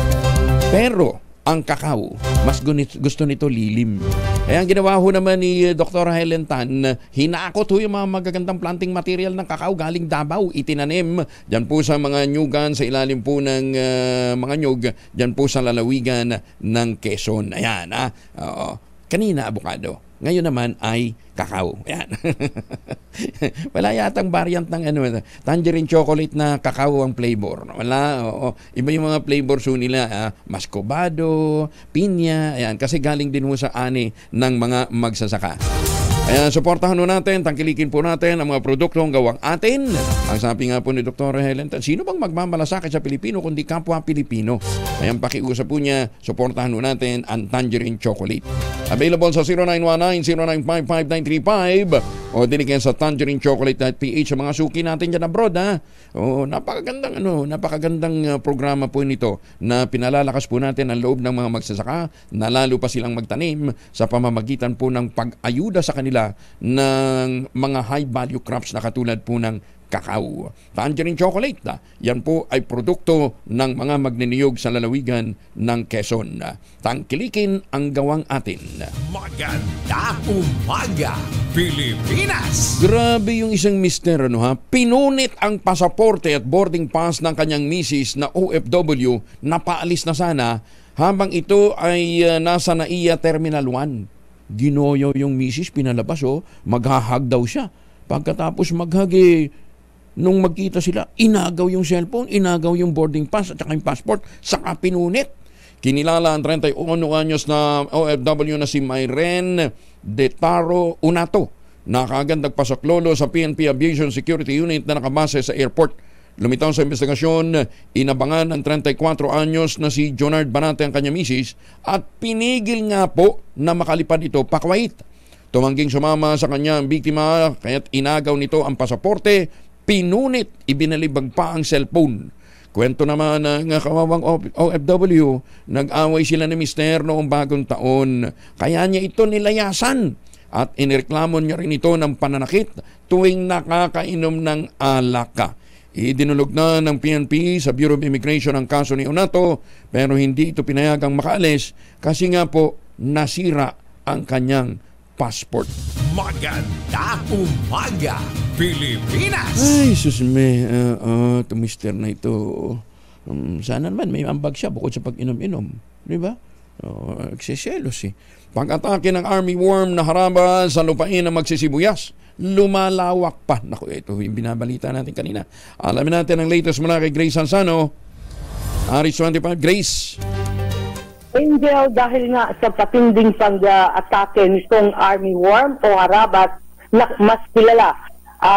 Pero ang kakao, mas gusto nito lilim. Kaya ang ginawa ho naman ni Dr. Helen Tan, hinakot ho yung mga magagandang planting material ng kakao galing Davao, itinanim dyan po sa mga nyugan, sa ilalim po ng mga nyug, dyan po sa lalawigan ng Quezon. Ayan, kanina avocado. Ngayon naman ay kakao. Ayan. Wala yatang variant ng tangerine chocolate na kakao ang flavor. Wala. Oo. Iba yung mga flavors nila. Mascobado, pinya. Ayan. Kasi galing din mo sa ani ng mga magsasaka. Ayan, suportahan po natin, tangkilikin po natin ang mga produktong gawang atin. Ang sabi nga po ni Dr. Helen, sino bang magmamalasakit sa Pilipino kundi kapwa Pilipino? Ayan, pakiusap po niya, suportahan po natin ang tangerine chocolate. Available sa 0919-0955-935 o dinikin sa tangerinechocolate.ph sa mga suki natin dyan abroad, ha? O, napakagandang programa po nito na pinalalakas po natin ang loob ng mga magsasaka na lalo pa silang magtanim sa pamamagitan po ng pag-ayuda sa kanila ng mga high value crops na katulad po ng kakao. Tangerine chocolate, yan po ay produkto ng mga magniniyog sa lalawigan ng Quezon. Tangkilikin ang gawang atin. Maganda umaga, Pilipinas! Grabe yung isang mister, pinunit ang pasaporte at boarding pass ng kanyang misis na OFW na paalis na sana habang ito ay nasa NAIA Terminal 1. Ginoyo yung misis, pinalabas, maghahag daw siya. Pagkatapos maghag, nung magkita sila, inagaw yung cellphone, inagaw yung boarding pass at saka yung passport, saka pinunit. Kinilala ang 31 anyos na OFW na si Myren De Taro Unato, na kaagad nagpasaklolo sa PNP Aviation Security Unit na nakabase sa airport. Lumitaw sa investigasyon, inabangan ng 34 anyos na si Jonard Banate ang kanya misis at pinigil nga po na makalipad ito pa Kuwait. Tumangging sumama sa kanya ang biktima kaya't inagaw nito ang pasaporte, pinunit, ibinalibag pa ang cellphone. Kwento naman ng kawawang OFW, nag-away sila ni Mister noong bagong taon. Kaya niya ito nilayasan at inireklamo niya rin ito ng pananakit tuwing nakakainom ng alak. Idinulog na ng PNP sa Bureau of Immigration ang kaso ni Unato pero hindi ito pinayagang makaalis kasi nga po nasira ang kanyang passport. Maganda umaga, Pilipinas! Ay, susme, ito mister na ito. Sana naman may ambag siya bukod sa pag-inom-inom. Di ba? Nagsiselos Pag-atake ng army worm na haraba sa lupain na magsisibuyas, lumalawak pa. Naku, ito yung binabalita natin kanina. Alamin natin ang latest mula kay Grace Sansano. Aris 25, Grace. Angel, dahil nga sa patinding pag-atake nitong army worm o harabas na mas kilala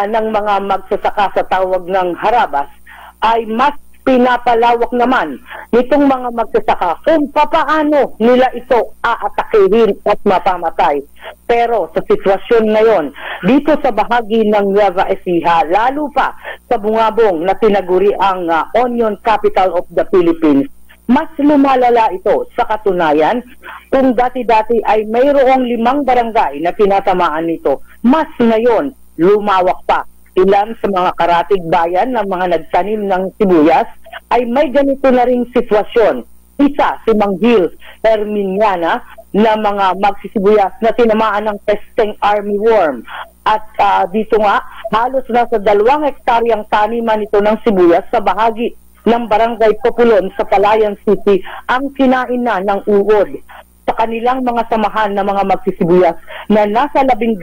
ng mga magsasaka sa tawag ng harabas, ay mas pinapalawak naman nitong mga magsasaka kung papaano nila ito aatakihin at mapamatay. Pero sa sitwasyon ngayon, dito sa bahagi ng Nueva Ecija, lalo pa sa Bungabong na tinaguri ang onion capital of the Philippines, mas lumalala ito. Sa katunayan, kung dati-dati ay mayroong 5 barangay na tinatamaan nito, mas ngayon lumawak pa. Ilan sa mga karatig bayan ng mga nagtanim ng sibuyas ay may ganito na ring sitwasyon. Isa, si Manghil Herminiana na mga magsisibuyas na tinamaan ng pesteng army worm. At dito nga, halos nasa 2 hektaryang taniman ito ng sibuyas sa bahagi ng Barangay Populon sa Palayan City ang kinain na ng uod. Sa kanilang mga samahan ng mga magsisibuyas na nasa 12,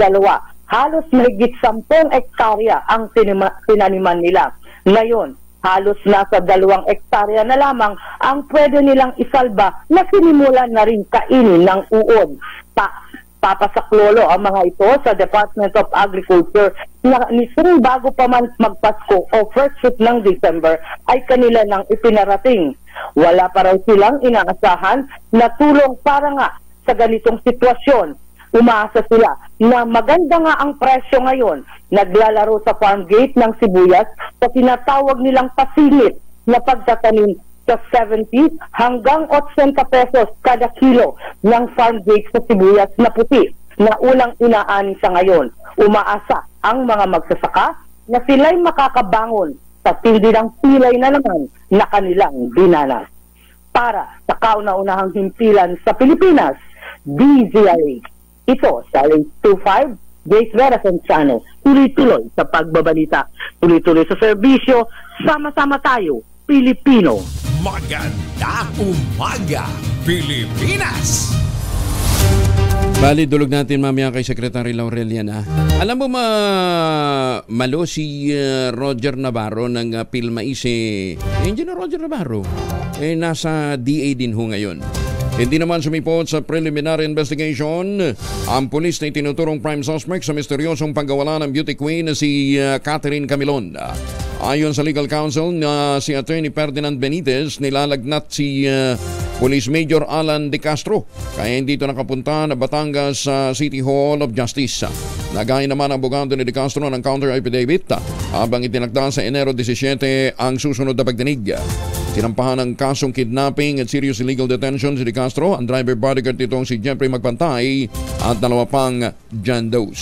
halos mahigit 10 hektarya ang tinaniman nila. Ngayon, halos nasa 2 hektarya na lamang ang pwede nilang isalba na sinimulan na rin kainin ng uod. Papasaklolo ang mga ito sa Department of Agriculture na nising bago pa man magpasko o first week ng December ay kanila nang ipinarating. Wala pa raw silang inaasahan na tulong para nga sa ganitong sitwasyon. Umaasa sila na maganda nga ang presyo ngayon. Naglalaro sa farm gate ng sibuyas sa tinatawag nilang pasingit na pagtatanim sa 70 hanggang 80 pesos kada kilo ng farm gate sa sibuyas na puti na unang inaani sa ngayon. Umaasa ang mga magsasaka na sila'y makakabangon sa tindi ng pilay na naman na kanilang dinanas. Para sa kauna-unahang himpilan sa Pilipinas, DZRH. Ito sa 825, Grace Vera Sansano, tuloy-tuloy sa pagbabalita, tuloy-tuloy sa serbisyo, sama-sama tayo, Pilipino. Maganda umaga, Pilipinas! Bali, dulog natin mamaya kay Secretary Laurel yan. Alam mo malo si Roger Navarro ng Pilmaise. Engineer Roger Navarro. Nasa DA din ho ngayon. Hindi naman sumipot sa preliminary investigation ang pulis na itinuturong prime suspect sa misteryosong paggawala ng beauty queen na si Catherine Camilon. Ayon sa legal counsel na si Attorney Ferdinand Benitez, nilalagnat si Police Major Alan De Castro kaya hindi ito nakapunta na Batangas City Hall of Justice. Nagay naman ang abogado ni De Castro ng counter affidavit habang itinakda sa Enero 17 ang susunod na pagdinig. Sinampahan ng kasong kidnapping at serious illegal detention si De Castro, ang driver bodyguard nitong si Jeffrey Magpantay at dalawa pang John Does.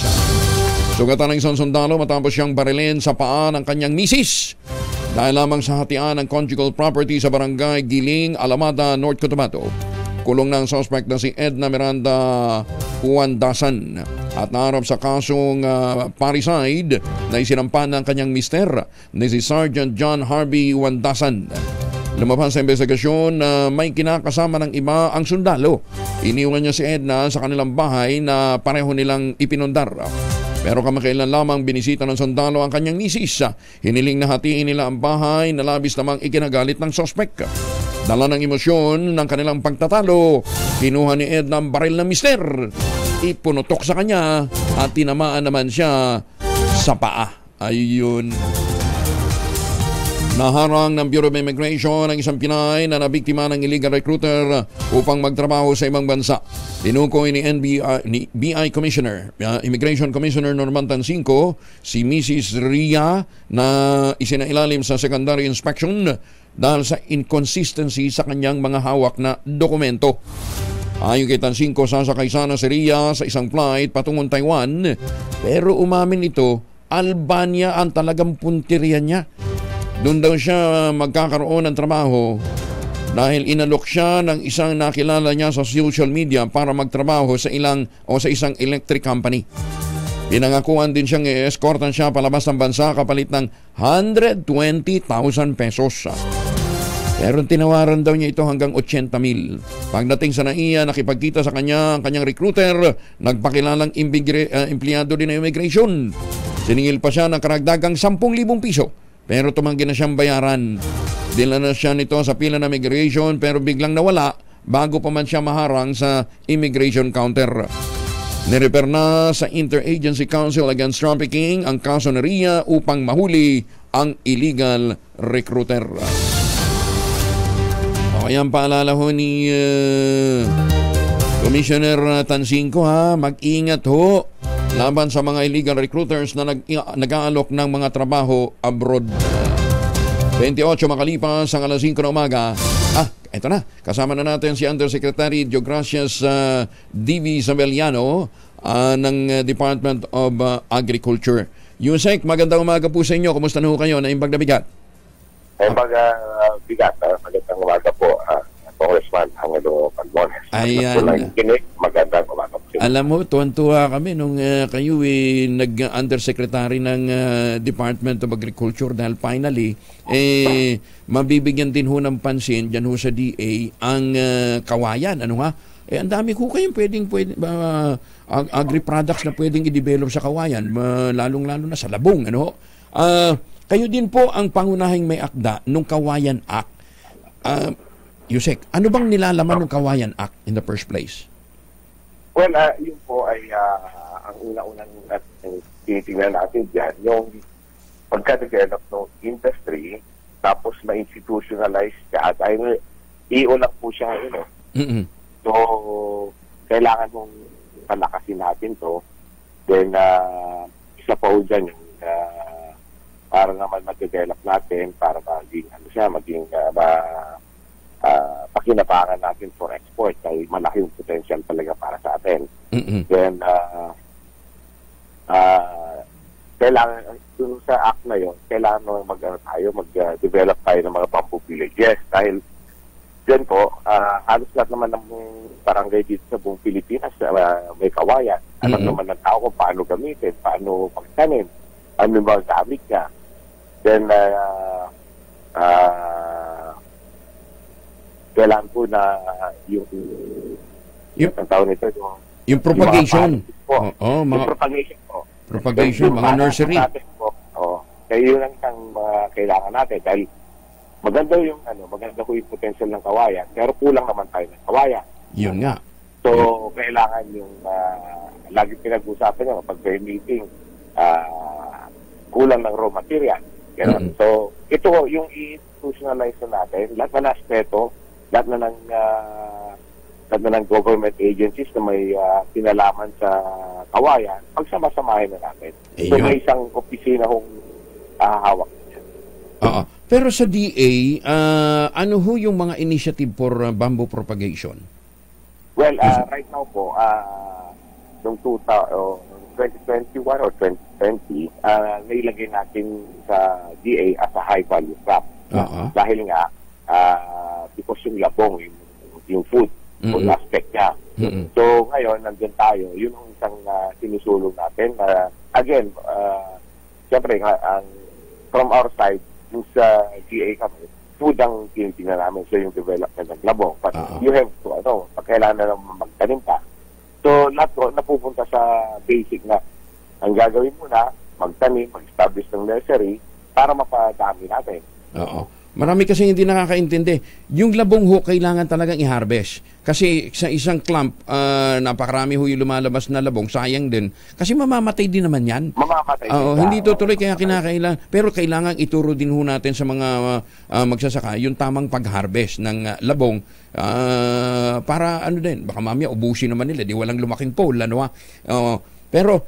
Sugatan ng isang sundalo matapos siyang barilin sa paa ng kanyang misis dahil lamang sa hatian ng conjugal property sa barangay Giling, Alamada, North Cotabato. Kulong ng suspect na si Edna Miranda Huandasan at naharap sa kasong parricide na isinampan ng kanyang mister na si Sergeant John Harvey Huandasan. Lumabas sa investigasyon na may kinakasama ng iba ang sundalo. Iniwan niya si Edna sa kanilang bahay na pareho nilang ipinundar. Pero kamakailan lamang binisita ng sundalo ang kanyang misis. Hiniling na hatiin nila ang bahay na labis namang ikinagalit ng sospek. Dala ng emosyon ng kanilang pagtatalo, kinuha ni Edna ang baril ng mister. Ipunutok sa kanya at tinamaan naman siya sa paa. Ayun. Naharang ng Bureau of Immigration ang isang Pinay na nabiktima ng illegal recruiter upang magtrabaho sa ibang bansa. Tinukoy ni BI Commissioner, Immigration Commissioner Norman Tancinco, si Mrs. Ria na isinailalim sa secondary inspection dahil sa inconsistency sa kanyang mga hawak na dokumento. Ayon kay Tancinco, sasakay sana si Ria sa isang flight patungong Taiwan, pero umamin ito, Albania ang talagang punteriya niya. Doon daw siya magkakaroon ng trabaho dahil inalok siya ng isang nakilala niya sa social media para magtrabaho sa isang electric company. Pinangakuan din siyang i-escortan siya palabas ng bansa kapalit ng 120,000 pesos. Pero tinawaran daw niya ito hanggang 80,000. Pagdating sa NAIA, nakipagkita sa kanya ang kanyang recruiter, nagpakilalang empleyado din ng immigration. Siningil pa siya ng karagdagang 10,000 piso. Pero tumanggi na siyang bayaran. Dila na siya nito sa pila ng immigration pero biglang nawala bago pa man siya maharang sa immigration counter. Nirefer na sa Interagency Council Against Trafficking ang kaso ni Ria upang mahuli ang illegal recruiter. O yan, paalala ho ni Commissioner Tancinco, mag-ingat ho laban sa mga illegal recruiters na nag-aalok ng mga trabaho abroad. 28 makalipas ang alas 5 ng umaga. Eto na. Kasama na natin si Undersecretary Deogracias D.V. Sabeliano ng Department of Agriculture. Yusek, magandang umaga po sa inyo. Kumusta na ho kayo? Naimbag na bigat? Naimbag bigat. Magandang umaga po. Congressman Angelo Palmones. Ayan. Magandang umaga po. Alam mo, tuwan-tuwa kami nung kayo nag-undersecretary ng Department of Agriculture dahil finally, mabibigyan din ho ng pansin dyan ho sa DA ang kawayan. Ano nga? Ang dami ho kayong pwedeng agri-products na pwedeng i-develop sa kawayan, lalong-lalo na sa labong. Ano? Kayo din po ang pangunahing may akda nung Kawayan Act. Yusek, ano bang nilalaman ng Kawayan Act in the first place? Well, yun po ay ang una-unang tinitingnan natin dyan, yung pagka-develop ng industry, tapos ma-institutionalize siya, dahil iulak po siya ngayon. So, kailangan mong palakasin natin to. Then, isa pa po dyan yung para naman mag-develop natin, para maging pakinabangan natin for export dahil malaking potential talaga para sa atin. Then, kailangan, dun sa act na yun, kailangan mag-develop tayo ng mga bamboo villages dahil dyan po, halos lahat naman ng barangay dito sa buong Pilipinas may kawayan. Alam naman ng tao kung paano gamitin, paano pagtanim, ano yung mga gamit niya. Then, kailangan po na yung ang tawag nito, yung Yung propagation. Yung propagation po. Propagation, mga nursery. Kaya yun ang isang kailangan natin dahil maganda yung potential ng kawayan, pero kulang naman tayo ng kawayan. Yun nga. So, kailangan yung lagi pinag-usapan nyo pag may meeting, kulang ng raw material. So, ito yung i-institutionalize natin, lahat na aspeto, lahat na ng government agencies na may pinalaman sa kawayan, pagsama-samahin na natin. So, may isang opisina kong hawak niya. Pero sa DA, ano ho yung mga initiative for bamboo propagation? Well, right now po, noong 2021 or 2020, nailagay natin sa DA as a high-value crop. Dahil nga, because yung labong, yung food, food aspect niya. So, ngayon, nandyan tayo. Yun ang isang sinusulong natin. Again, siyempre, from our side, yung sa GA kami, food ang tinitingnan namin. So, yung development ng labong. But you have to, kailangan na naman magtanim ka. So, lahat ko napupunta sa basic na ang gagawin muna, magtanim, mag-establish ng nursery para mapadami natin. Marami kasi hindi nakakaintindi. Yung labong ho, kailangan talagang i-harvest. Kasi sa isang clump, napakarami ho yung lumalabas na labong, sayang din. Kasi mamamatay din naman yan. Mamamatay hindi tutuloy, kaya kinakailangan. Pero kailangan ituro din ho natin sa mga magsasaka yung tamang pag-harvest ng labong para ano din, baka mamaya ubusin naman nila, di walang lumaking pole. Pero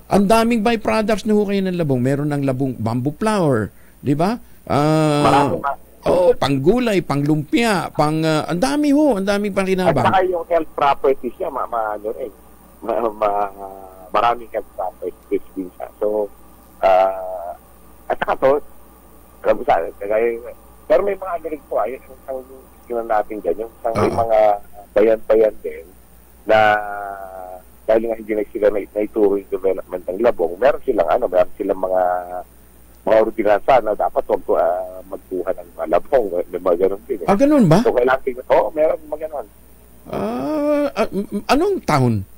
ang daming byproducts na ho kayo ng labong. Meron ng labong bamboo flour, di ba? Panggulay, panglumpia, ang dami ho, ang daming pakinabang. At saka yung health properties niya, maraming health properties din siya. So, at saka to, pero may mga agalig po, yung kinan natin dyan, yung may mga bayan-bayan din na dahil nga hindi na sila naituro yung development ng labong, meron silang mga ordinansa na dapat magkuha ng mga labong. May mga ganun din. Ganun ba? So, kailangan meron mga ganun. Anong taon?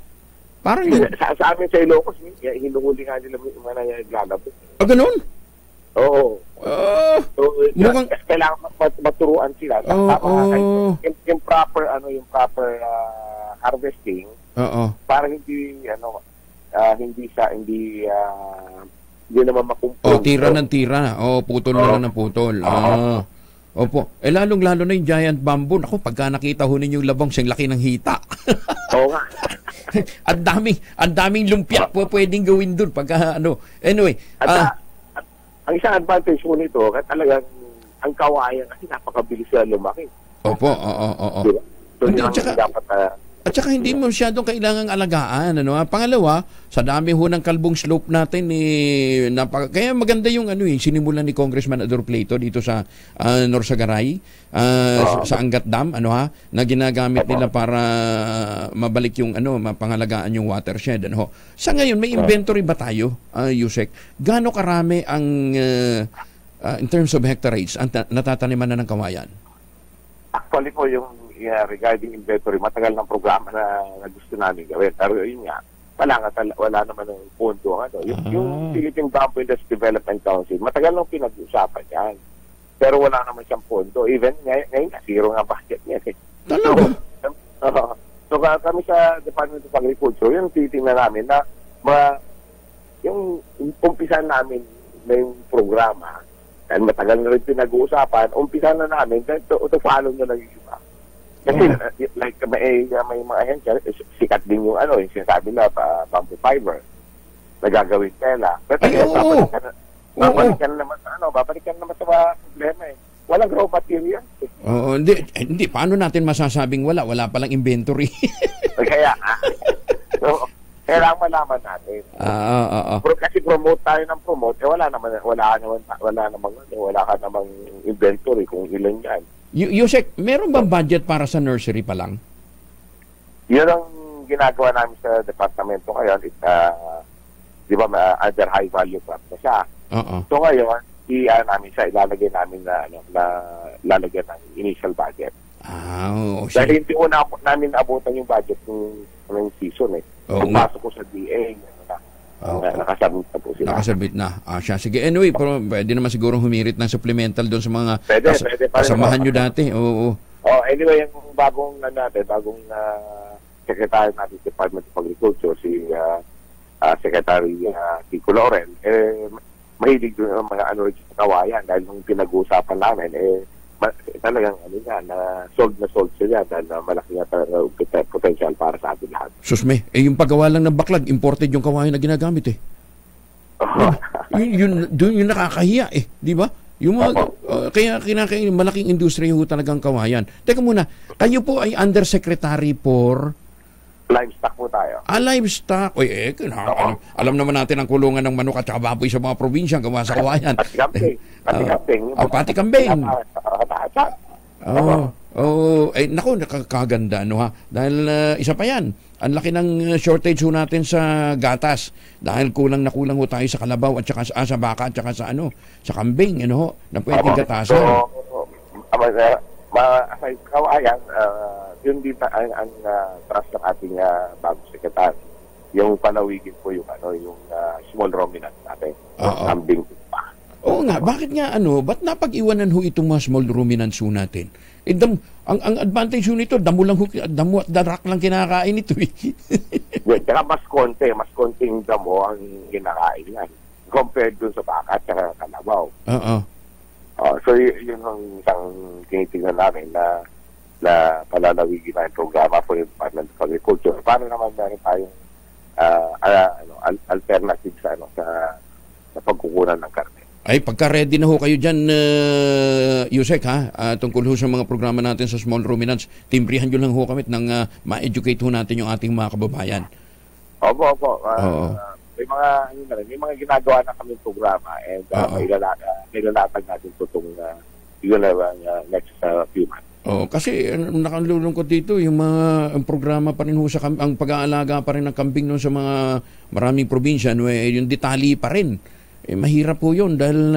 Parang sa amin sa Ilocos, hinuhuli nga nila mga naglalabong. Ganun? Oo. So, kailangan maturuan sila. Yung proper harvesting, para hindi naman makumpong. Tira ng tira. Putol na lang ng putol. Opo. Lalong-lalo na yung giant bamboo. Ako, pagka nakita ho ninyo yung labong, siyang laki ng hita. Oo nga. ang daming lumpia po pwedeng gawin dun. Anyway. Ang isang advantage mo nito, talagang ang kawayan kasi napakabilis na lumaki. Opo. Diba? So, At saka hindi mo masyadong kailangang alagaan. Pangalawa, sa dami ho ng kalbong slope natin, kaya maganda yung sinimulan ni Congressman Ador Plato dito sa Norsagaray, sa Angat Dam, na ginagamit nila para mabalik yung mapangalagaan yung watershed. Sa ngayon, may inventory ba tayo, Yusek? Gaano karami ang, in terms of hectareage, ang natataniman na ng kawayan? Actually po yung regarding inventory, matagal ng programa na gusto namin gawin. Pero yun nga, wala naman ng pondo. Yung Philippine Bamboo Industry Development Council, matagal nang pinag-usapan yan. Pero wala naman siyang pondo. Even ngayon, zero nga budget niya. So kami sa Department of Agriculture, yung titingnan namin na yung umpisan namin na yung programa, dahil matagal na rin pinag-uusapan, umpisan na namin, to follow na lang yung iba. Kasi like may mga ahensya, sikat din yung yung sinasabi na bamboo fiber na gagawin tela. Pero babalik ka na naman sa mga problema Walang raw material. Hindi. Paano natin masasabing wala? Wala palang inventory. Kaya so, kailangan malaman natin. Kasi promote tayo ng promote, wala ka namang inventory kung ilan yan. Yusek, meron bang budget para sa nursery pa lang? Yun ang ginagawa namin sa departamento ngayon. Di ba, under high value crop na siya. So ngayon, ilalagay namin na lalagyan ng initial budget. Dahil hindi namin abutan yung budget ng ng season eh. Oo Kung nga. pasok ko sa DA, nakasabit na po sila. Nakasabit na. Siya. Sige, anyway, pero pwede naman siguro humirit ng supplemental doon sa mga Pwede pa rin. kasamahan nyo dati. Oo. Anyway, yung bagong secretary natin sa Department of Agriculture, si Secretary Kiko Loren, mahilig doon ang mga sa kawayan dahil nung pinag-uusapan namin, talagang na-solve sila dahil malaki nga potential para sa atin lahat. Susme, yung paggawa lang ng baklag, imported yung kawayan na ginagamit eh. Yun nakakahiya eh, di ba? Yung mga, kaya malaking industriya ho talagang kawayan. Teka muna, kayo po ay undersecretary for livestock po tayo. Livestock. Alam naman natin ang kulungan ng manok at saka baboy sa mga probinsya gawa sa kawayan. Pati kambing. Pati kambing. Naku, nakakaganda, no ha? Dahil isa pa yan, ang laki ng shortage ho natin sa gatas. Dahil kulang na kulang ho tayo sa kalabaw at saka sa baka at saka sa kambing, na pwedeng gatasan. Sa kawayan, yun din ang trust ng ating bagong sekretary. Yung palawigin po yung small ruminant natin. Kambing pa. Oo nga, bakit nga ba't napag-iwanan ho itong mga small ruminants ho natin? Ang advantage ho nito, damo at darak lang kinakain ito eh. Tsaka mas konting damo ang kinakain yan compared dun sa baka at saka kalabaw. So yun ang isang tinitingnan namin na palalawigin na yung programa for yung Department of Agriculture. Para naman meron tayong alternative sa pagkukunan ng karne. Ay, pagka-ready na ho kayo dyan, Yusek, tungkol ho sa mga programa natin sa small ruminants, timbrihan nyo lang ho kami nang ma-educate ho natin yung ating mga kababayan. Opo. May mga ginagawa na kami programa and nilalatag natin po itong next few months. Kasi nakalulungkot dito yung mga ang programa pa rin ho ang pag-aalaga pa rin ng kambing no, sa mga maraming probinsya, yung detali pa rin. Mahirap po yun dahil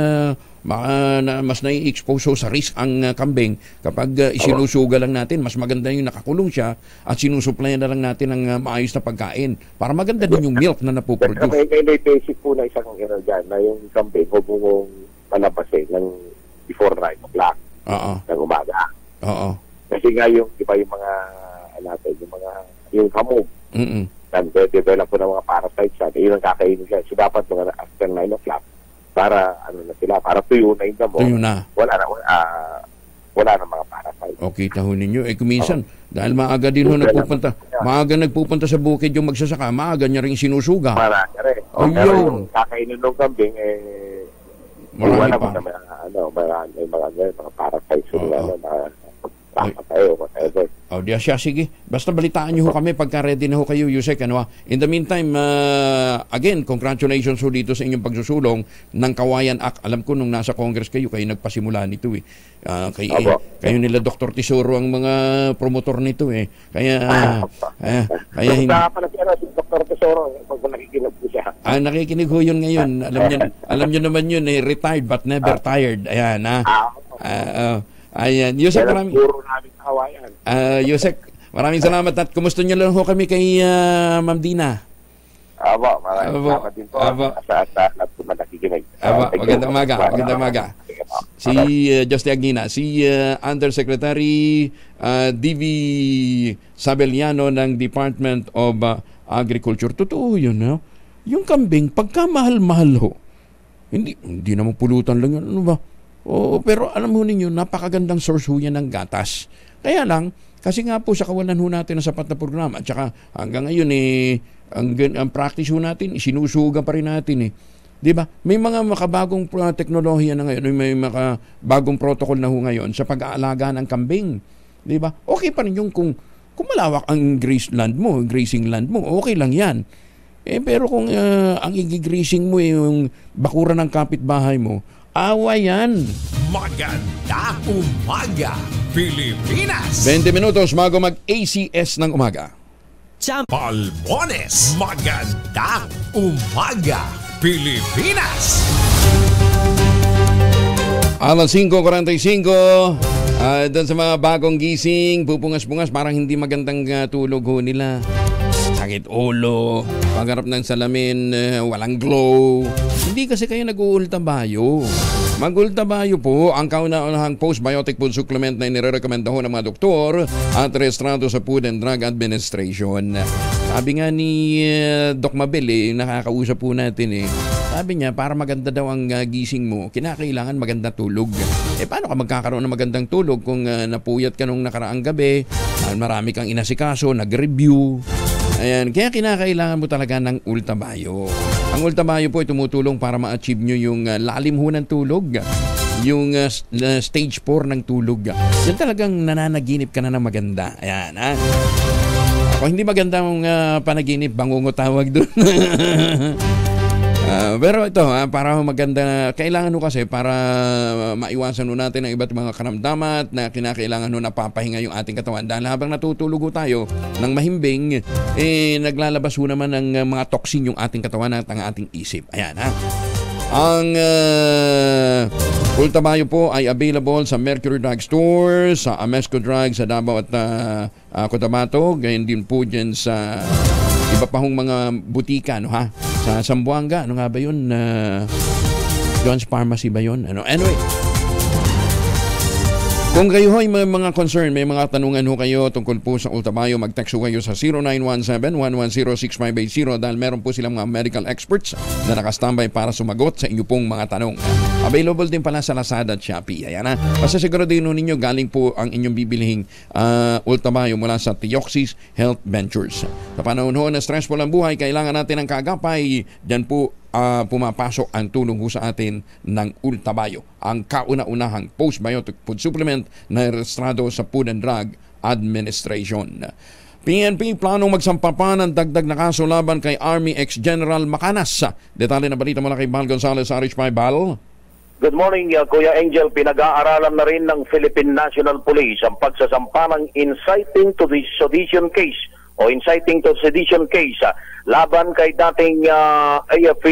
mas nai-expose sa risk ang kambing kapag isinusuga lang natin. Mas maganda yung nakakulong siya at sinusuplayan na lang natin ng maayos na pagkain para maganda din yung milk na napoproduce. May basic po na isang dyan na yung kambing huwag mong palabasin ng before 9 o'clock ng umaga. Kasi nga yung mga yung hamog nag-develop po ng mga parasites yun ang kakainin sila. So dapat mga after 9 o'clock para para tuyo na yung damo. Wala na mga parasites. Okay, taho ninyo. Kuminsan, dahil maaga din ho nagpupunta sa bukid yung magsasaka, maaga niya rin sinusuga. Marami rin. Pero yung kakainin ng kambing, marami pa. May mga parasites whatever. Siya, sige. Basta balitaan niyo ho kami pagka ready na ho kayo, Yusek. In the meantime, again, congratulations ho dito sa inyong pagsusulong ng Kawayan Act. Alam ko nung nasa Congress kayo nagpasimula nito eh. Kayo nila Dr. Tesoro ang mga promotor nito eh. Kaya hindi. Si Dr. Tesoro, pag nakikinig po siya. Nakikinig ho yun ngayon. Alam niyo naman yun retired but never tired. Ayan, Ayan, Yusek, maraming salamat at kumusta nyo lang ho kami kay Ma'am Dina. Maraming salamat din po sa lahat po na nakikinig. Magandang umaga. Si Justy Agnina, si Undersecretary D.V. Sabeliano ng Department of Agriculture. Totoo yun, no? Yung kambing, pagka mahal-mahal ho, hindi naman pulutan lang yun. Ano ba? Pero alam mo ninyo, napakagandang source ho yan ng gatas. Kaya lang, kasi nga po sa kawalan ho natin ng sapat na programa, at saka hanggang ngayon ang practice ho natin, sinusuga pa rin natin Di ba? May mga makabagong teknolohiya na ngayon, may makabagong protocol na ho ngayon sa pag-aalaga ng kambing. Di ba? Okay pa rin yung kung malawak ang grazing land mo, okay lang yan. Pero kung ang igigrazing mo yung bakura ng kapitbahay mo, awa yan. Maganda umaga, Pilipinas! 20 minutos bago mag-ACS ng umaga. Palmones, maganda umaga, Pilipinas! Alas 5:45, doon sa mga bagong gising, pupungas-pungas, parang hindi magandang tulog ho nila. sakit ulo, pagharap ng salamin, walang glow. Hindi kasi kayo nag-uultabayo. Mag-ultabayo po ang kauna-unahang postbiotic food supplement na inirekomenda ng mga doktor at rehistrado sa Food and Drug Administration. Sabi nga ni Doc Mabel, nakakausap po natin sabi niya, para maganda daw ang gising mo, kinakailangan maganda tulog. Paano ka magkakaroon ng magandang tulog kung napuyat ka nung nakaraang gabi, marami kang inasikaso, nag-review. Ayan, kaya kinakailangan mo talaga ng Ultabayo. Ang Ultabayo po ay tumutulong para ma-achieve nyo yung lalim ho ng tulog, yung stage 4 ng tulog. Yan talagang nananaginip ka na ng maganda. Ayan, ha? Kung hindi magandang panaginip, bangungo tawag doon. Pero ito para maganda, kailangan kasi para maiwasan natin ang iba't mga karamdaman na kinakailangan napapahinga yung ating katawan. Dahil habang natutulog tayo ng mahimbing, naglalabas naman ng mga toxin yung ating katawan at ang ating isip. Ayan, ha? Ang Ultabayo po ay available sa Mercury Drug Store, sa Amesco Drug sa Davao at Cotabato, gayon din po dyan sa iba pa hong mga butika, ha? Sa Zamboanga, ano nga ba yun? John's Pharmacy ba yun? Anyway, kung kayo ay may mga concern, may mga tanungan kayo tungkol po sa Ultabayo, mag-text kayo sa 0917-110-6580 dahil meron po silang mga medical experts na nakastambay para sumagot sa inyo pong mga tanong. Available din pala sa Lazada at Shopee. Ayan, ha? Basta siguro din ninyo galing po ang inyong bibilihing Ultabayo mula sa Theoxis Health Ventures. Sa panahon na stressful ang buhay, kailangan natin ng kagapay. Diyan po pumapasok ang tulong sa atin ng Ultabayo, ang kauna-unahang postbiotic food supplement na rehistrado sa Food and Drug Administration. PNP planong magsampa pa ng dagdag na kaso laban kay Army ex-General Macanas. Detalye na balita mula kay Bal Gonzales, RH5. Bal. Good morning, Kuya Angel. Pinag-aaralan na rin ng Philippine National Police ang pagsasampa ng inciting to the sedition case o inciting to sedition case laban kay dating AFP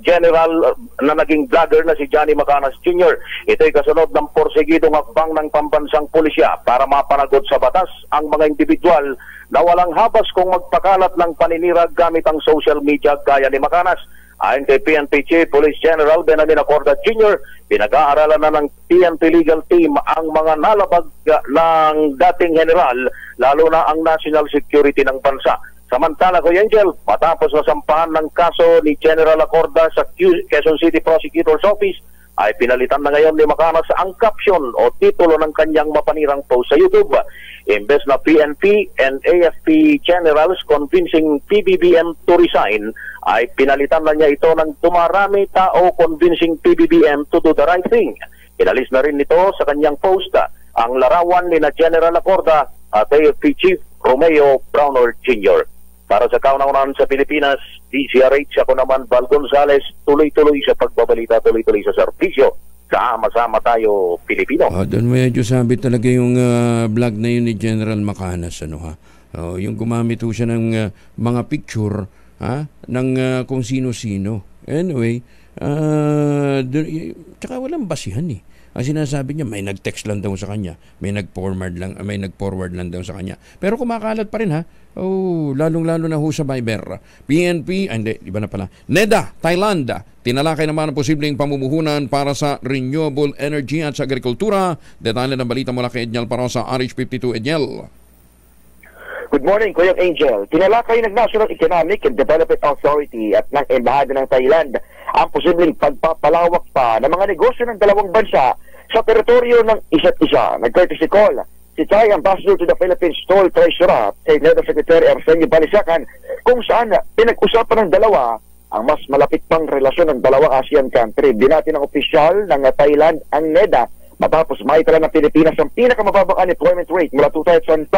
General na naging vlogger na si Johnny Macanas Jr. Ito'y kasunod ng porsigidong hakbang ng pambansang pulisya para mapanagot sa batas ang mga individual na walang habas kung magpakalat ng paninirag gamit ang social media gaya ni Macanas. Ayon kay PNP Chief Police General Benjamin Acorda Jr., pinag-aaralan na ng PNP legal team ang mga nalabag ng dating general, lalo na ang national security ng bansa. Samantala, Kuya Angel, matapos na sampahan ng kaso ni General Acorda sa Quezon City Prosecutor's Office, ay pinalitan na ngayon ni Macanas ang caption o titulo ng kanyang mapanirang post sa YouTube. Imbes na PNP and AFP generals convincing PBBM to resign, ay pinalitan na niya ito ng tumarami tao convincing PBBM to do the right thing. Inalis na rin nito sa kanyang post ang larawan ni na General Acorda at AFP Chief Romeo Brownor Jr. Para sa kauna-unahan sa Pilipinas, DCRH, ako naman, Val Gonzales, tuloy-tuloy sa pagbabalita, tuloy-tuloy sa serbisyo. Sama-sama tayo, Pilipino. Doon medyo sabi talaga yung vlog na yun ni General Macanas, yung gumamit ho siya ng mga picture ng kung sino-sino. Anyway, tsaka walang basihan Ang sinasabi niya, may nag-text lang daw sa kanya, may nag-forward lang daw sa kanya. Pero kumakalat pa rin lalong-lalo na ho sa Viber. PNP, iba na pala. NEDA, Thailand, tinalakay naman ang posibleng pamumuhunan para sa renewable energy at sa agrikultura. Detalye ng balita mula kay Edniel Parosa, RH52. Edniel. Good morning, Kuya Angel. Tinalakay ng National Economic and Development Authority at ng Embahada ng Thailand ang posibleng pagpapalawak pa ng mga negosyo ng dalawang bansa sa teritoryo ng isa't isa. Nag-courtesy call si Thai Ambassador to the Philippines Toll Treasurer, kay NEDA Secretary Arsenio Balisacan, kung saan pinag-usapan ng dalawa ang mas malapit pang relasyon ng dalawang ASEAN country. Binati ng opisyal ng Thailand ang NEDA matapos maitala ng Pilipinas ang pinakamababang unemployment rate mula 2005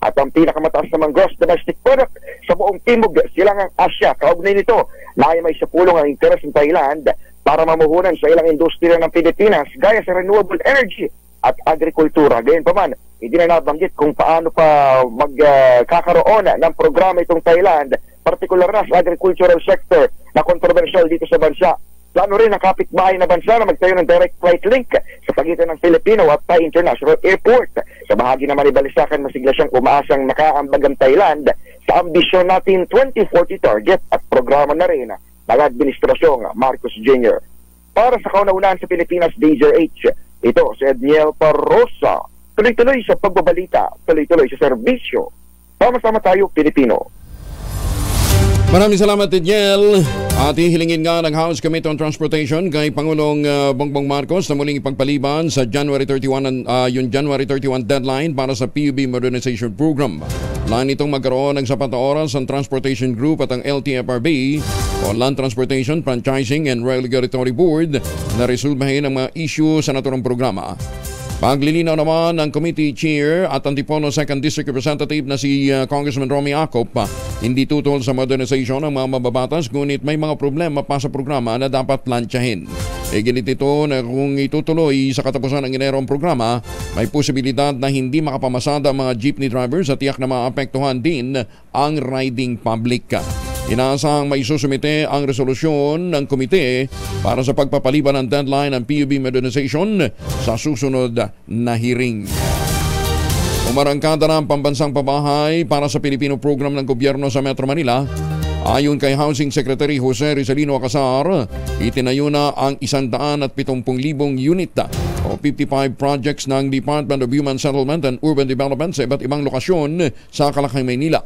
at ang pinakamataas namang gross domestic product sa buong Timog Silangang Asya. Kaugnay nito na ay may sapulong ang interes ng Thailand para mamuhunan sa ilang industriya ng Pilipinas gaya sa renewable energy at agrikultura. Gayunpaman, hindi na nabanggit kung paano pa magkakaroon ng programa itong Thailand, partikular na sa agricultural sector na kontrobersyal dito sa bansa. Plano rin ng kapitbahay na bansa na magtayo ng direct flight link sa pagitan ng Filipino at Thai International Airport. Sa bahagi naman ni Balisacan, masigla siyang umaasang nakaambag ang Thailand sa ambisyon natin 2040 target at programa na rin ng Administrasyong Marcos Jr. Para sa kauna-unahan sa Pilipinas, DZRH, ito si Edniel Parrosa. Tuloy-tuloy sa pagbabalita, tuloy-tuloy sa serbisyo. Sama-sama tayo, Pilipino. Maraming salamat, Edniel. At hihilingin nga ng House Committee on Transportation kay Pangulong Bongbong Marcos na muling ipagpaliban sa January 31 deadline para sa PUB Modernization Program. Laan itong magkaroon ng sapat na oras ang Transportation Group at ang LTFRB o Land Transportation, Franchising and Regulatory Board na resolbahin ang mga issue sa naturang programa. Paglilinaw naman ng committee chair at Antipolo 2nd District Representative na si Congressman Romy Acop, hindi tutol sa modernization ng mga mababatas, ngunit may mga problema pa sa programa na dapat plantsahin. Ginit ito na kung itutuloy sa katapusan ng Enero ang programa, may posibilidad na hindi makapamasada ang mga jeepney drivers at tiyak na maapektuhan din ang riding public. Inaasahang may susumite ang resolusyon ng komite para sa pagpapaliban ng deadline ng PUB Modernization sa susunod na hearing. Umarangkada na ang pambansang pabahay para sa Pilipino program ng gobyerno sa Metro Manila. Ayon kay Housing Secretary Jose Rizalino Acasar, itinayo na ang 170,000 unit o 55 projects ng Department of Human Settlement and Urban Development sa iba't ibang lokasyon sa Kalakay, Maynila.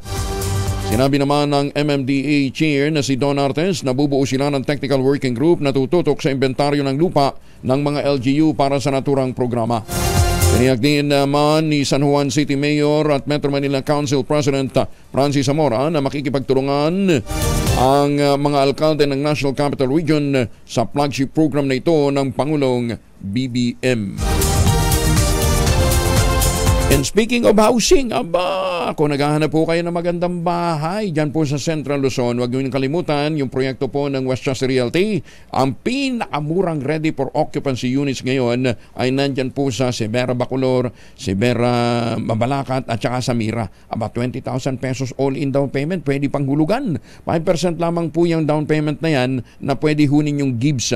Sinabi naman ng MMDA Chair na si Don Artes na bubuo sila ng technical working group na tututok sa inventaryo ng lupa ng mga LGU para sa naturang programa. Tiniyak din naman ni San Juan City Mayor at Metro Manila Council President Francis Zamora na makikipagtulungan ang mga alkalde ng National Capital Region sa flagship program na ito ng Pangulong BBM. And speaking of housing, kung naghahanap po kayo ng magandang bahay dyan po sa Central Luzon, huwag nyo kalimutan yung proyekto po ng Westchester Realty. Ang pinakamurang ready for occupancy units ngayon ay nandyan po sa Severa Bacolor, Severa Mabalacat at saka sa Mira. About 20,000 pesos all-in down payment, pwede pang hulugan. 5% lamang po yung down payment na yan na pwede hunin yung gives.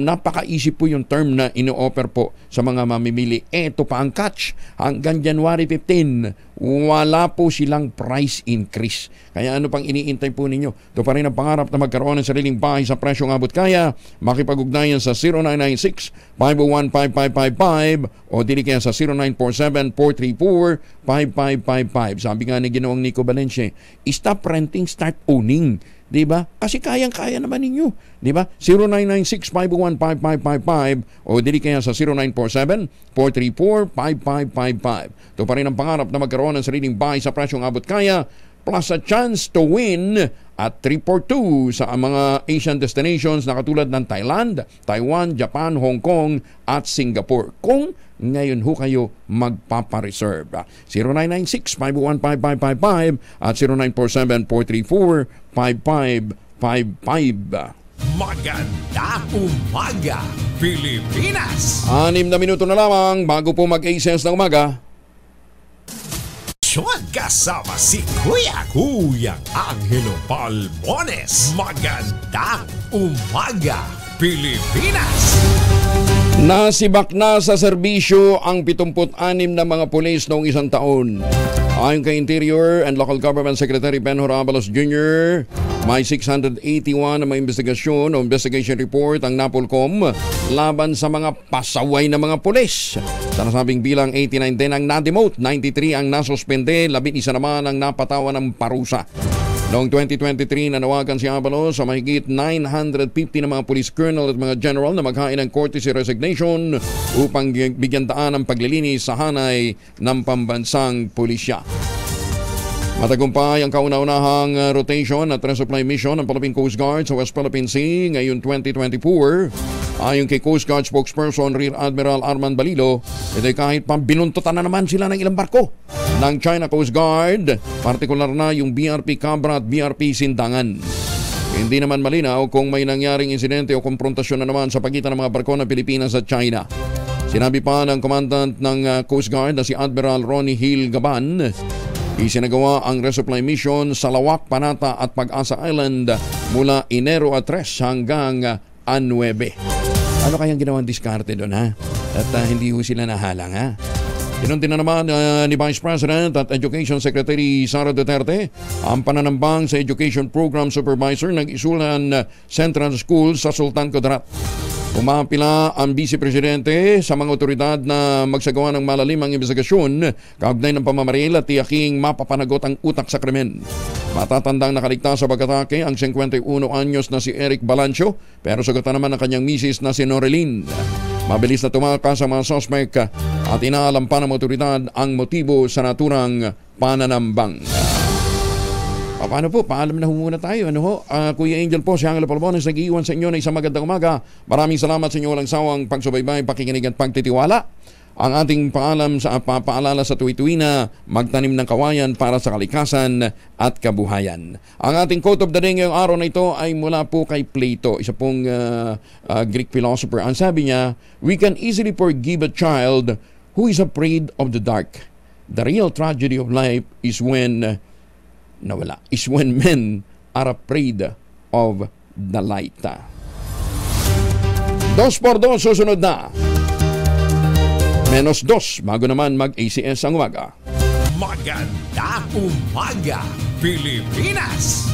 Napaka-easy po yung term na ino-offer po sa mga mamimili. Eto pa ang catch. Hanggang January 15, wala po silang price increase. Kaya ano pang iniintay po ninyo? Ito pa rin ang pangarap na magkaroon ng sariling bahay sa presyong abot kaya. Makipag-ugnayan sa 0996-501-5555 o dili kaya sa 0947-434-5555. Sabi nga ni Ginoong Nico Valencia, stop renting, start owning. Diba? Kasi kayang-kaya naman ninyo. Diba? 0996-501-5555 o dili kaya sa 0947-434-5555. Ito pa rin ang pangarap na magkaroon ng sariling bahay sa presyong abot kaya plus a chance to win at 342 sa mga Asian destinations na katulad ng Thailand, Taiwan, Japan, Hong Kong at Singapore. Kung ngayon ho kayo magpapareserve. 0996-501-5555 at 0947-434-5555. Magandang umaga, Pilipinas! 6 na minuto na lamang bago po mag-ACS ng umaga. Kasama si Kuyang Angelo Palmones. Magandang umaga, Pilipinas! Nasibak na sa serbisyo ang 76 na mga pulis noong isang taon. Ayon kay Interior and Local Government Secretary Benhur Abalos Jr., may 681 na mga investigasyon o investigation report ang NAPOLCOM laban sa mga pasaway na mga pulis. Sa nasabing bilang 89 din ang na-demote, 93 ang nasuspende, 11 naman ang napatawan ng parusa. Noong 2023, nanawagan si Abalos sa mahigit 950 na mga police colonel at mga general na maghain ng courtesy resignation upang bigyan daan ang paglilinis sa hanay ng pambansang pulisya. Matagumpay ang kauna-unahang rotation at resupply mission ng Philippine Coast Guard sa West Philippine Sea ngayon 2024. Ayon kay Coast Guard spokesperson Rear Admiral Arman Balilo, kahit pa binuntutan na naman sila ng ilang barko ng China Coast Guard, partikular na yung BRP Cabra at BRP Sindangan. Hindi naman malinaw kung may nangyaring insidente o konfrontasyon na naman sa pagitan ng mga barko ng Pilipinas at China. Sinabi pa ng Commandant ng Coast Guard na si Admiral Ronnie Hill Gaban, isinagawa ang resupply mission sa Lawak, Panata at Pag-asa Island mula Enero 3 hanggang Ano kayang ginawang diskarte doon, ha? At hindi ho sila nahalang, ha? Inunti na naman ni Vice President at Education Secretary Sara Duterte ang pananambang sa Education Program Supervisor ng Isulan Central School sa Sultan Kudarat. Umapila ang Vice Presidente sa mga otoridad na magsagawa ng malalimang investigasyon kaugnay ng pamamaril at tiyaking mapapanagot ang utak sa krimen. Matatandang nakaligtas sa pag-atake ang 51 anyos na si Eric Balancio, pero sagutan naman ang kanyang misis na si Noreline. Mabilis na tumakas sa mga suspect at inaalam pa ng otoridad ang motibo sa naturang pananambang. Paano po? Paalam na muna tayo. Kuya Angel po, si Angelo Palbones, nag-iwan sa inyo na isang magandang umaga. Maraming salamat sa inyo walang sawang pagsubaybay, pakikinig at pagtitiwala. Ang ating paalala sa tuwi-tuwi na magtanim ng kawayan para sa kalikasan at kabuhayan. Ang ating quote of the day ngayong araw na ito ay mula po kay Plato, isa pong Greek philosopher. Ang sabi niya, "We can easily forgive a child who is afraid of the dark. The real tragedy of life is when men are afraid of the light." 2x2 susunod na. -2 bago naman mag-ACS ang umaga. Magandang umaga, Pilipinas!